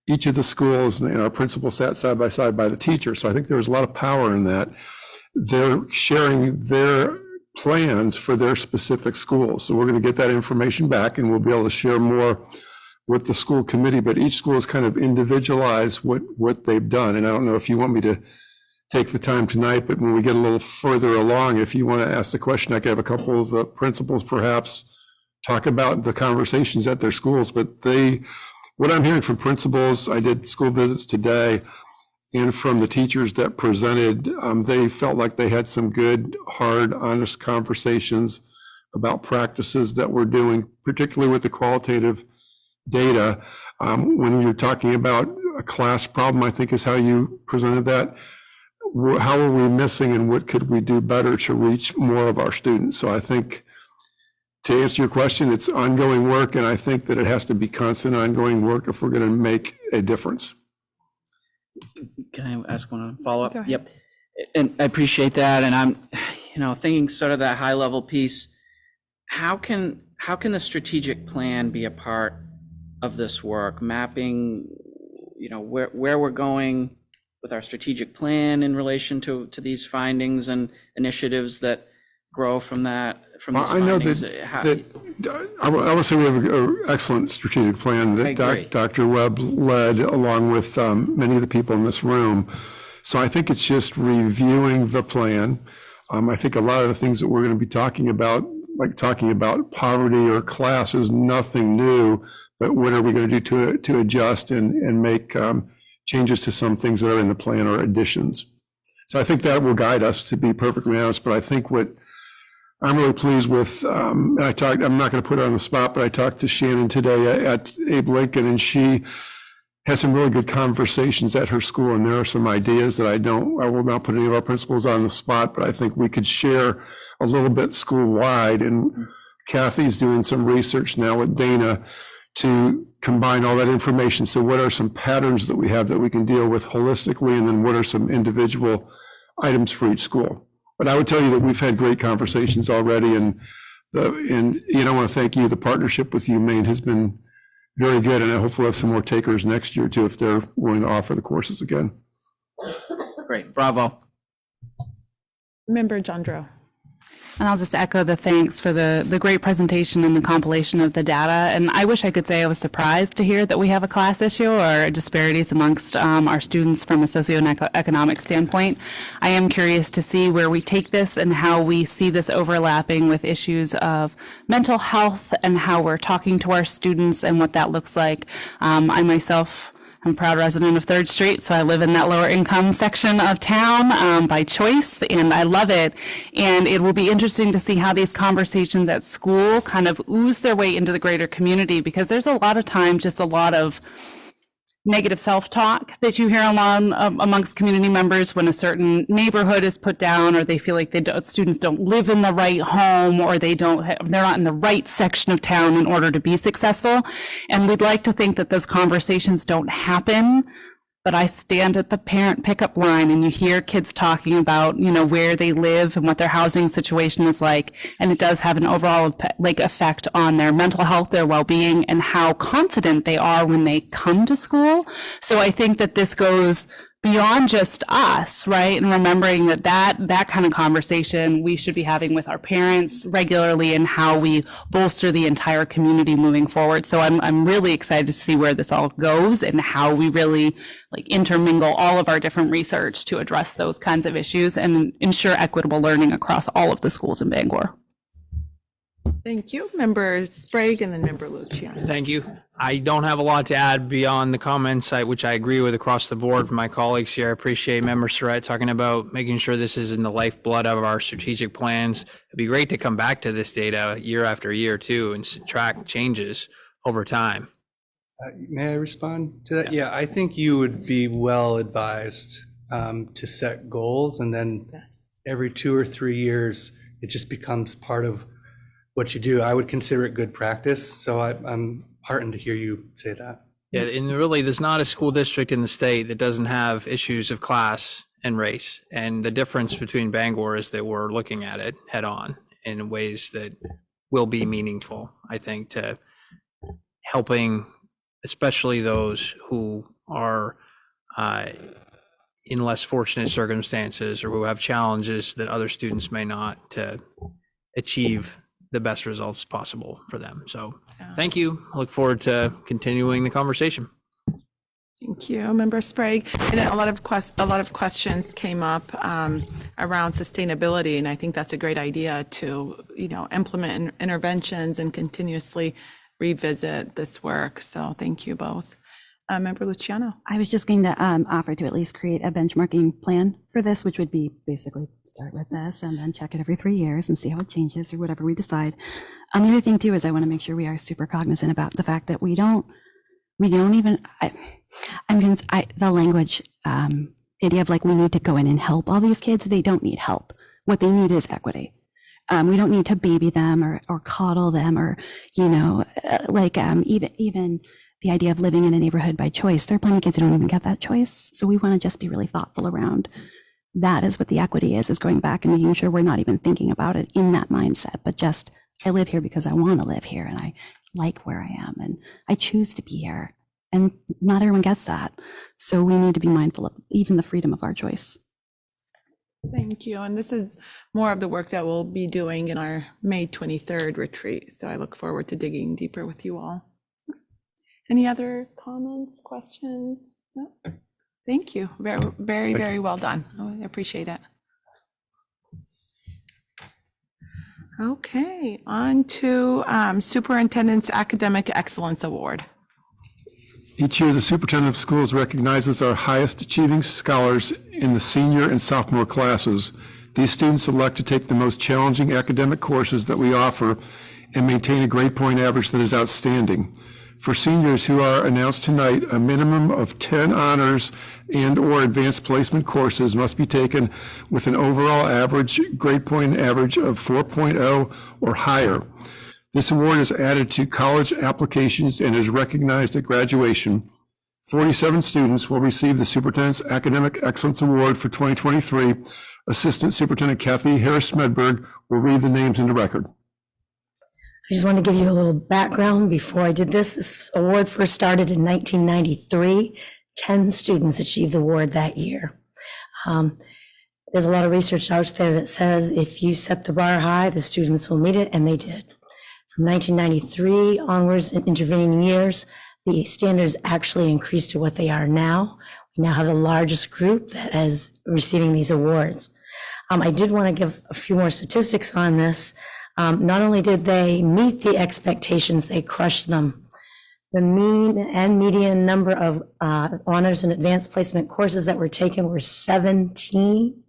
each of the schools and our principals sat side by side by the teacher. So I think there was a lot of power in that. They're sharing their plans for their specific schools. So we're going to get that information back, and we'll be able to share more with the school committee, but each school has kind of individualized what they've done. And I don't know if you want me to take the time tonight, but when we get a little further along, if you want to ask the question, I could have a couple of the principals perhaps talk about the conversations at their schools. But what I'm hearing from principals, I did school visits today, and from the teachers that presented, they felt like they had some good, hard, honest conversations about practices that we're doing, particularly with the qualitative data. When you're talking about a class problem, I think is how you presented that. how are we missing and what could we do better to reach more of our students? So I think, to answer your question, it's ongoing work, and I think that it has to be constant ongoing work if we're going to make a difference. Can I ask one follow-up? Yep. And I appreciate that. And I'm, thinking sort of that high level piece. How can the strategic plan be a part of this work? Mapping, where we're going with our strategic plan in relation to these findings and initiatives that grow from that. From these I know findings. that I would say we have an excellent strategic plan I agree. that Dr. Webb led along with many of the people in this room. So I think it's just reviewing the plan. I think a lot of the things that we're going to be talking about, like talking about poverty or class, is nothing new, but what are we going to do to adjust and make changes to some things that are in the plan or additions. So I think that will guide us, to be perfectly honest. But I think what I'm really pleased with, I'm not going to put her on the spot, but I talked to Shannon today at Abe Lincoln, and she had some really good conversations at her school, and there are some ideas that I will not put any of our principals on the spot, but I think we could share a little bit school-wide, and Kathy's doing some research now with Dana to combine all that information. So what are some patterns that we have that we can deal with holistically, and then what are some individual items for each school? But I would tell you that we've had great conversations already, and I want to thank you. The partnership with UMaine has been very good, and I hopefully have some more takers next year too, if they're willing to offer the courses again. Great, bravo. Member Jandro. And I'll just echo the thanks for the great presentation and the compilation of the data. And I wish I could say I was surprised to hear that we have a class issue or disparities amongst our students from a socioeconomic standpoint. I am curious to see where we take this and how we see this overlapping with issues of mental health and how we're talking to our students and what that looks like. I myself, I'm a proud resident of 3rd Street, so I live in that lower income section of town by choice, and I love it. And it will be interesting to see how these conversations at school kind of ooze their way into the greater community, because there's a lot of times just a lot of negative self-talk that you hear amongst community members when a certain neighborhood is put down, or they feel like students don't live in the right home, or they're not in the right section of town in order to be successful. And we'd like to think that those conversations don't happen. But I stand at the parent pickup line and you hear kids talking about, where they live and what their housing situation is like. And it does have an overall effect on their mental health, their well-being, and how confident they are when they come to school. So I think that this goes beyond just us, right? And remembering that kind of conversation we should be having with our parents regularly, and how we bolster the entire community moving forward. So I'm really excited to see where this all goes and how we really intermingle all of our different research to address those kinds of issues and ensure equitable learning across all of the schools in Bangor. Thank you. Member Sprague and then Member Luciano. Thank you. I don't have a lot to add beyond the comments, which I agree with across the board from my colleagues here. I appreciate Member Surratt talking about making sure this is in the lifeblood of our strategic plans. It'd be great to come back to this data year after year too and track changes over time. May I respond to that? Yeah, I think you would be well advised to set goals, and then every 2 or 3 years, it just becomes part of what you do. I would consider it good practice. So I'm heartened to hear you say that. Yeah, and really, there's not a school district in the state that doesn't have issues of class and race. And the difference between Bangor is that we're looking at it head on in ways that will be meaningful, I think, to helping especially those who are in less fortunate circumstances or who have challenges that other students may not, to achieve the best results possible for them. So thank you. I look forward to continuing the conversation. Thank you, Member Sprague. And a lot of questions came up around sustainability, and I think that's a great idea to implement interventions and continuously revisit this work. So thank you both. Member Luciano. I was just going to offer to at least create a benchmarking plan for this, which would be basically start with this and then check it every 3 years and see how it changes or whatever we decide. The other thing too is I want to make sure we are super cognizant about the fact that we don't even, the language the idea of like, we need to go in and help all these kids. They don't need help. What they need is equity. We don't need to baby them or coddle them or, even the idea of living in a neighborhood by choice. There are plenty of kids who don't even get that choice. So we want to just be really thoughtful around that is what the equity is going back and making sure we're not even thinking about it in that mindset, but just, I live here because I want to live here and I like where I am and I choose to be here. And not everyone gets that. So we need to be mindful of even the freedom of our choice. Thank you. And this is more of the work that we'll be doing in our May 23rd retreat. So I look forward to digging deeper with you all. Any other comments, questions? No? Thank you. Very, very, very well done. I appreciate it. Okay, on to Superintendent's Academic Excellence Award. Each year, the superintendent of schools recognizes our highest achieving scholars in the senior and sophomore classes. These students elect to take the most challenging academic courses that we offer and maintain a grade point average that is outstanding. For seniors who are announced tonight, a minimum of 10 honors and/or advanced placement courses must be taken with an overall average grade point average of 4.0 or higher. This award is added to college applications and is recognized at graduation. 47 students will receive the Superintendent's Academic Excellence Award for 2023. Assistant Superintendent Kathy Harris-Smedberg will read the names into record. I just want to give you a little background before I did this. This award first started in 1993. 10 students achieved the award that year. There's a lot of research out there that says if you set the bar high, the students will meet it, and they did. From 1993 onwards in intervening years, the standards actually increased to what they are now. We now have the largest group that is receiving these awards. I did want to give a few more statistics on this. Not only did they meet the expectations, they crushed them. The mean and median number of honors and advanced placement courses that were taken were 17.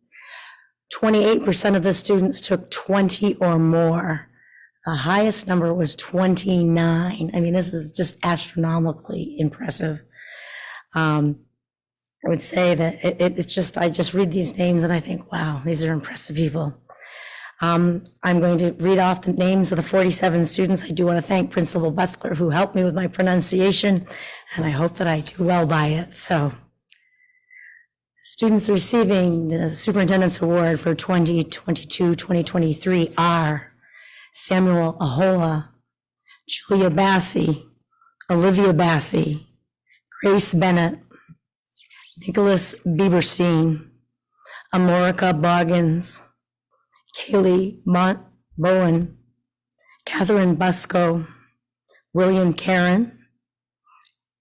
28% of the students took 20 or more. The highest number was 29. I mean, this is just astronomically impressive. I would say that it's just, I just read these names and I think, wow, these are impressive people. I'm going to read off the names of the 47 students. I do want to thank Principal Butler, who helped me with my pronunciation, and I hope that I do well by it. So, students receiving the Superintendent's Award for 2022-2023 are Samuel Ahola, Julia Bassi, Olivia Bassi, Grace Bennett, Nicholas Bieberstein, Amorica Boggins, Kaylee Bowen, Catherine Busco, William Karen,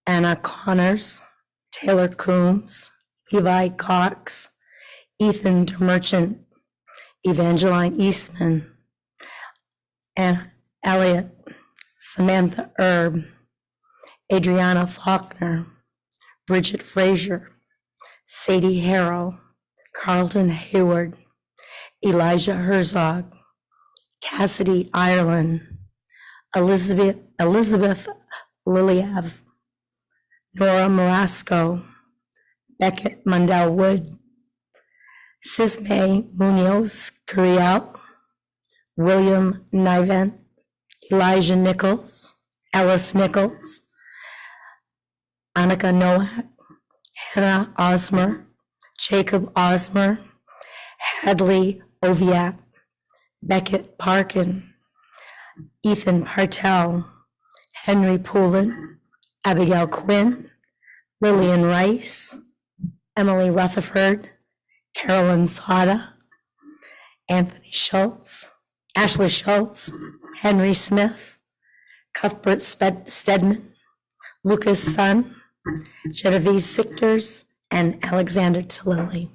Anna Connors, Taylor Coombs, Levi Cox, Ethan DeMerchant, Evangeline Eastman, Anna Elliott, Samantha Erb, Adriana Faulkner, Bridget Frazier, Sadie Harrow, Carlton Hayward, Elijah Herzog, Cassidy Ireland, Elizabeth Liliev, Nora Marasco, Beckett Mundell Wood, Sismay Munoz Curiel, William Nivent, Elijah Nichols, Ellis Nichols, Annika Nowak, Hannah Osmer, Jacob Osmer, Hadley Oviatt, Beckett Parkin, Ethan Partel, Henry Poulin, Abigail Quinn, Lillian Rice, Emily Rutherford, Carolyn Sada, Anthony Schultz, Ashley Schultz, Henry Smith, Cuthbert Stedman, Lucas Sun, Genevieve Sichters, and Alexander Tillili.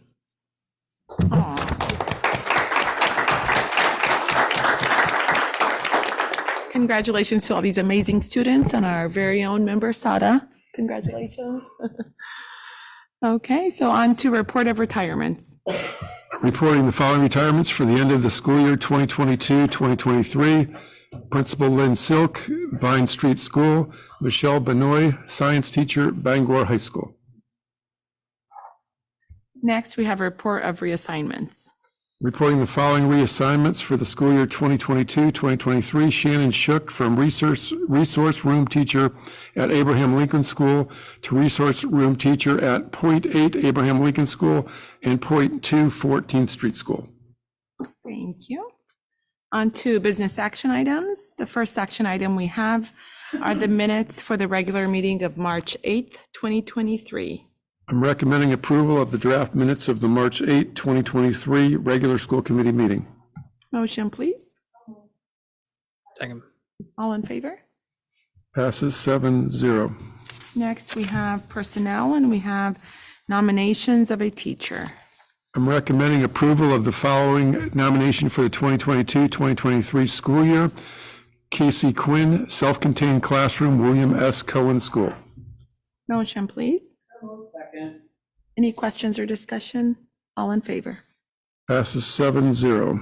Congratulations to all these amazing students and our very own member, Sada. Congratulations. Okay, so on to report of retirements. Reporting the following retirements for the end of the school year 2022-2023. Principal Lynn Silk, Vine Street School. Michelle Benoit, science teacher, Bangor High School. Next, we have a report of reassignments. Reporting the following reassignments for the school year 2022-2023. Shannon Shook from resource room teacher at Abraham Lincoln School to resource room teacher at Point 8 Abraham Lincoln School and Point 2 14th Street School. Thank you. On to business action items. The first action item we have are the minutes for the regular meeting of March 8th, 2023. I'm recommending approval of the draft minutes of the March 8, 2023 regular school committee meeting. Motion, please. Second. All in favor? Passes 7-0. Next, we have personnel and we have nominations of a teacher. I'm recommending approval of the following nomination for the 2022-2023 school year. Casey Quinn, self-contained classroom, William S. Cohen School. Motion, please. Any questions or discussion? All in favor? Passes 7-0.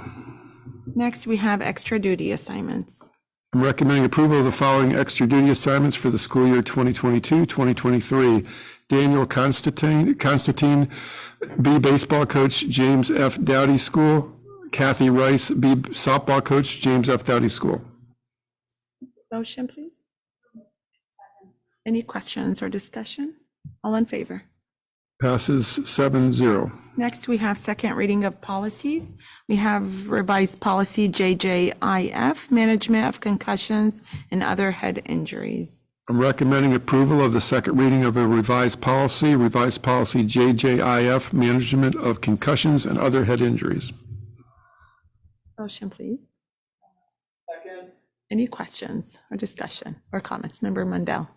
Next, we have extra duty assignments. I'm recommending approval of the following extra duty assignments for the school year 2022-2023. Daniel Constantine, B baseball coach, James F. Dowdy School. Kathy Rice, B softball coach, James F. Dowdy School. Motion, please. Any questions or discussion? All in favor? Passes 7-0. Next, we have second reading of policies. We have revised policy JJIF, management of concussions and other head injuries. I'm recommending approval of the second reading of a revised policy JJIF, management of concussions and other head injuries. Motion, please. Second. Any questions or discussion or comments? Member Mundell.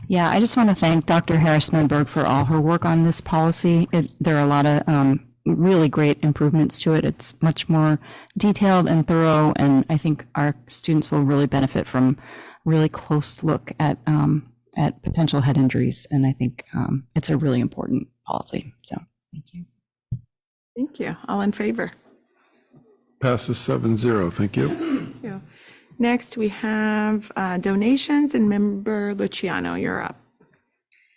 Yeah, I just want to thank Dr. Harris-Smedberg for all her work on this policy. There are a lot of really great improvements to it. It's much more detailed and thorough, and I think our students will really benefit from a really close look at potential head injuries, and I think it's a really important policy. So, thank you. Thank you. All in favor? Passes 7-0. Thank you. Thank you. Next, we have donations, and Member Luciano, you're up.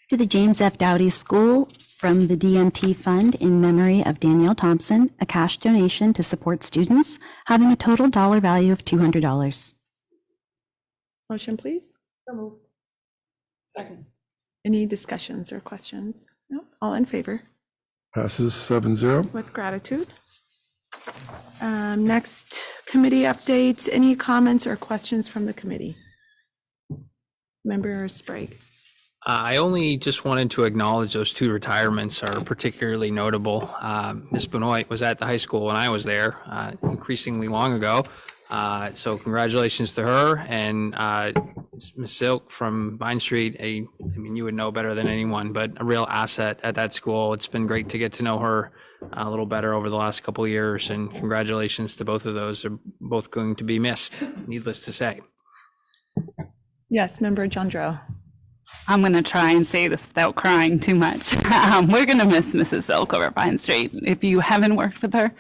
To the James F. Dowdy School from the DMT Fund in memory of Danielle Thompson, a cash donation to support students having a total dollar value of $200. Motion, please. So moved. Second. Any discussions or questions? No? All in favor? Passes 7-0. With gratitude. Next, committee updates. Any comments or questions from the committee? Member Sprague. I only just wanted to acknowledge those two retirements are particularly notable. Ms. Benoit was at the high school when I was there increasingly long ago. So congratulations to her, and Ms. Silk from Vine Street. I mean, you would know better than anyone, but a real asset at that school. It's been great to get to know her a little better over the last couple of years, and congratulations to both of those. They're both going to be missed, needless to say. Yes, Member Jandro. I'm going to try and say this without crying too much. We're going to miss Mrs. Silk over Vine Street. If you haven't worked with her,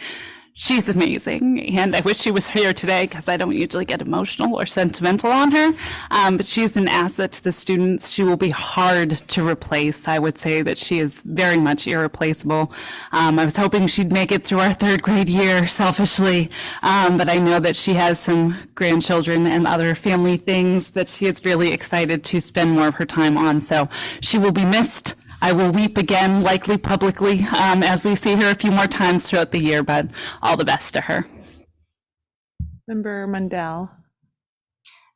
she's amazing. And I wish she was here today because I don't usually get emotional or sentimental on her. But she's an asset to the students. She will be hard to replace. I would say that she is very much irreplaceable. I was hoping she'd make it through our third grade year selfishly. But I know that she has some grandchildren and other family things that she is really excited to spend more of her time on. So she will be missed. I will weep again, likely publicly, as we see her a few more times throughout the year, but all the best to her. Member Mundell.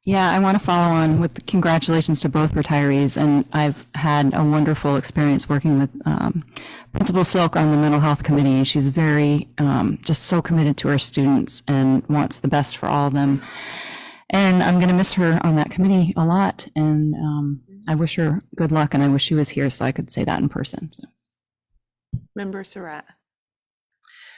Yeah, I want to follow on with congratulations to both retirees, and I've had a wonderful experience working with Principal Silk on the Mental Health Committee. She's very, just so committed to her students and wants the best for all of them. And I'm going to miss her on that committee a lot, and I wish her good luck, and I wish she was here so I could say that in person. So. Member Surratt.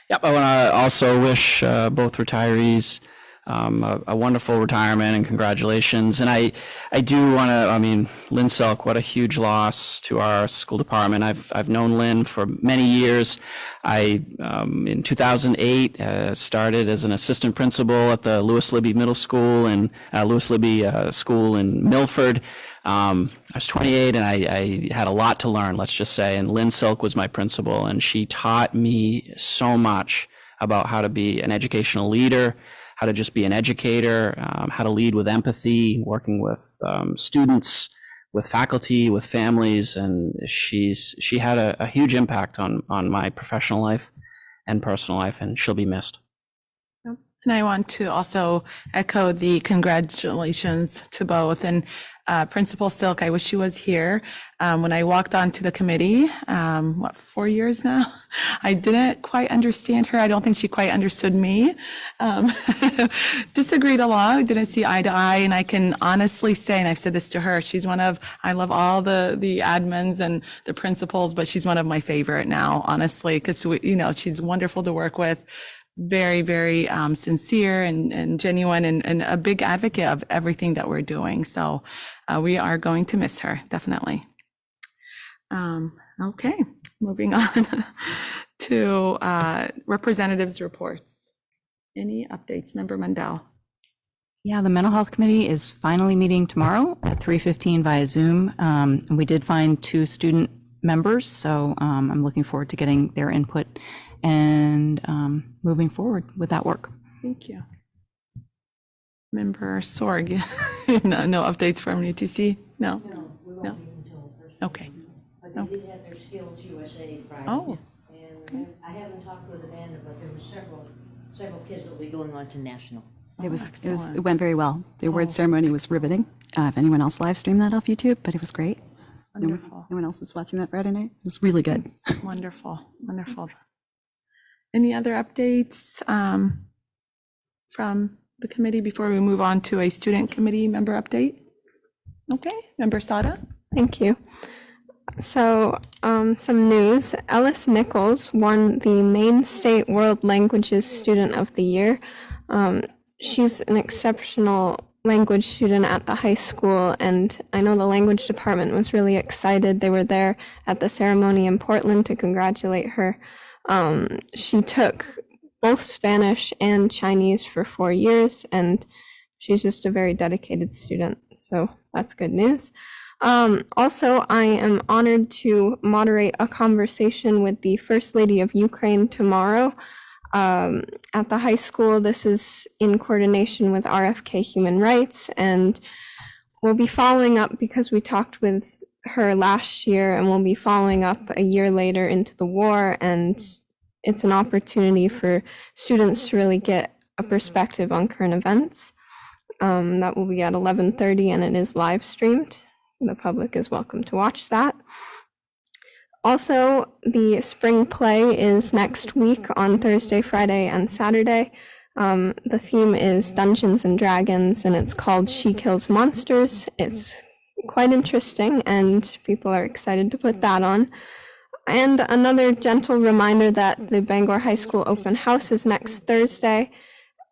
Yep, I want to also wish both retirees a wonderful retirement, and congratulations. And I do want to, I mean, Lynn Selk, what a huge loss to our school department. I've known Lynn for many years. I, in 2008, started as an assistant principal at the Lewis Libby Middle School and Lewis Libby School in Milford. I was 28 and I had a lot to learn, let's just say. And Lynn Silk was my principal, and she taught me so much about how to be an educational leader, how to just be an educator, how to lead with empathy, working with students, with faculty, with families. And she had a huge impact on my professional life and personal life, and she'll be missed. And I want to also echo the congratulations to both. And Principal Silk, I wish she was here. When I walked onto the committee, 4 years now, I didn't quite understand her. I don't think she quite understood me. Disagreed a lot, didn't see eye to eye. And I can honestly say, and I've said this to her, she's I love all the admins and the principals, but she's one of my favorite now, honestly, because, she's wonderful to work with. Very, very sincere and genuine, and a big advocate of everything that we're doing. So we are going to miss her, definitely. Okay, moving on to representatives' reports. Any updates, Member Mundell? Yeah, the Mental Health Committee is finally meeting tomorrow at 3:15 via Zoom. And we did find 2 student members, so I'm looking forward to getting their input and moving forward with that work. Thank you. Member Sorg, no updates from UTC? No? No? Okay. But they did have their Skills USA Friday. Oh. And I haven't talked with Amanda, but there were several kids that will be going on to national. It went very well. The award ceremony was riveting. If anyone else live streamed that off YouTube, but it was great. Wonderful. No one else was watching that Friday night. It was really good. Wonderful. Wonderful. Any other updates from the committee before we move on to a student committee member update? Okay, Member Sada? Thank you. So some news. Ellis Nichols won the Maine State World Languages Student of the Year. She's an exceptional language student at the high school, and I know the language department was really excited. They were there at the ceremony in Portland to congratulate her. She took both Spanish and Chinese for 4 years, and she's just a very dedicated student. So that's good news. Also, I am honored to moderate a conversation with the First Lady of Ukraine tomorrow at the high school. This is in coordination with RFK Human Rights, and we'll be following up because we talked with her last year, and we'll be following up a year later into the war, and it's an opportunity for students to really get a perspective on current events. That will be at 11:30, and it is live streamed. The public is welcome to watch that. Also, the spring play is next week on Thursday, Friday, and Saturday. The theme is Dungeons and Dragons, and it's called She Kills Monsters. It's quite interesting, and people are excited to put that on. And another gentle reminder that the Bangor High School open house is next Thursday.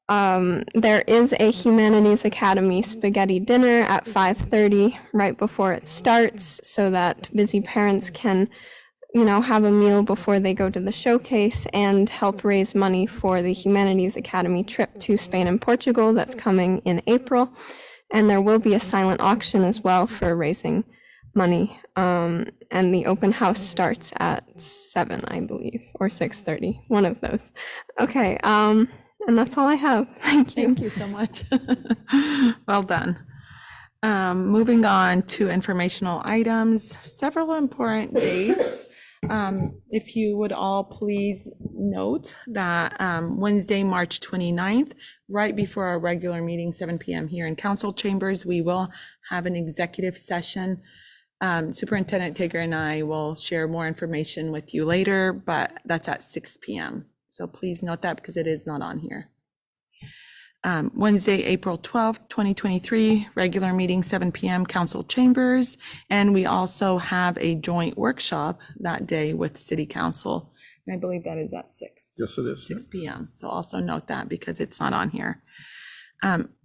There is a Humanities Academy spaghetti dinner at 5:30 right before it starts, so that busy parents can, have a meal before they go to the showcase and help raise money for the Humanities Academy trip to Spain and Portugal that's coming in April. And there will be a silent auction as well for raising money. And the open house starts at 7, I believe, or 6:30, one of those. Okay, and that's all I have. Thank you. Thank you so much. Well done. Moving on to informational items, several important dates. If you would all please note that Wednesday, March 29th, right before our regular meeting, 7 p.m. here in council chambers, we will have an executive session. Superintendent Tigger and I will share more information with you later, but that's at 6 p.m. So please note that because it is not on here. Wednesday, April 12th, 2023, regular meeting, 7 p.m. council chambers. And we also have a joint workshop that day with city council. And I believe that is at 6. Yes, it is. 6 p.m. So also note that because it's not on here.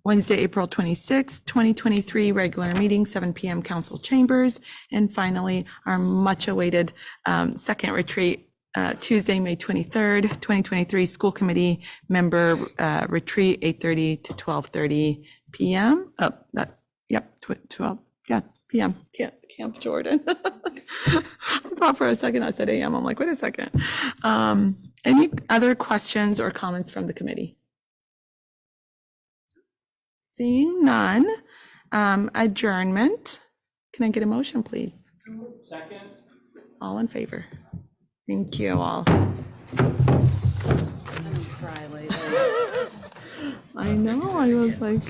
Wednesday, April 26th, 2023, regular meeting, 7 p.m. council chambers. And finally, our much awaited second retreat, Tuesday, May 23rd, 2023, school committee member retreat, 8:30 to 12:30 p.m. Yep, 12, yeah, p.m. Camp Jordan. I thought for a second I said a.m. I'm like, wait a second. Any other questions or comments from the committee? Seeing none, adjournment. Can I get a motion, please? Second. All in favor? Thank you all. I know, I was like.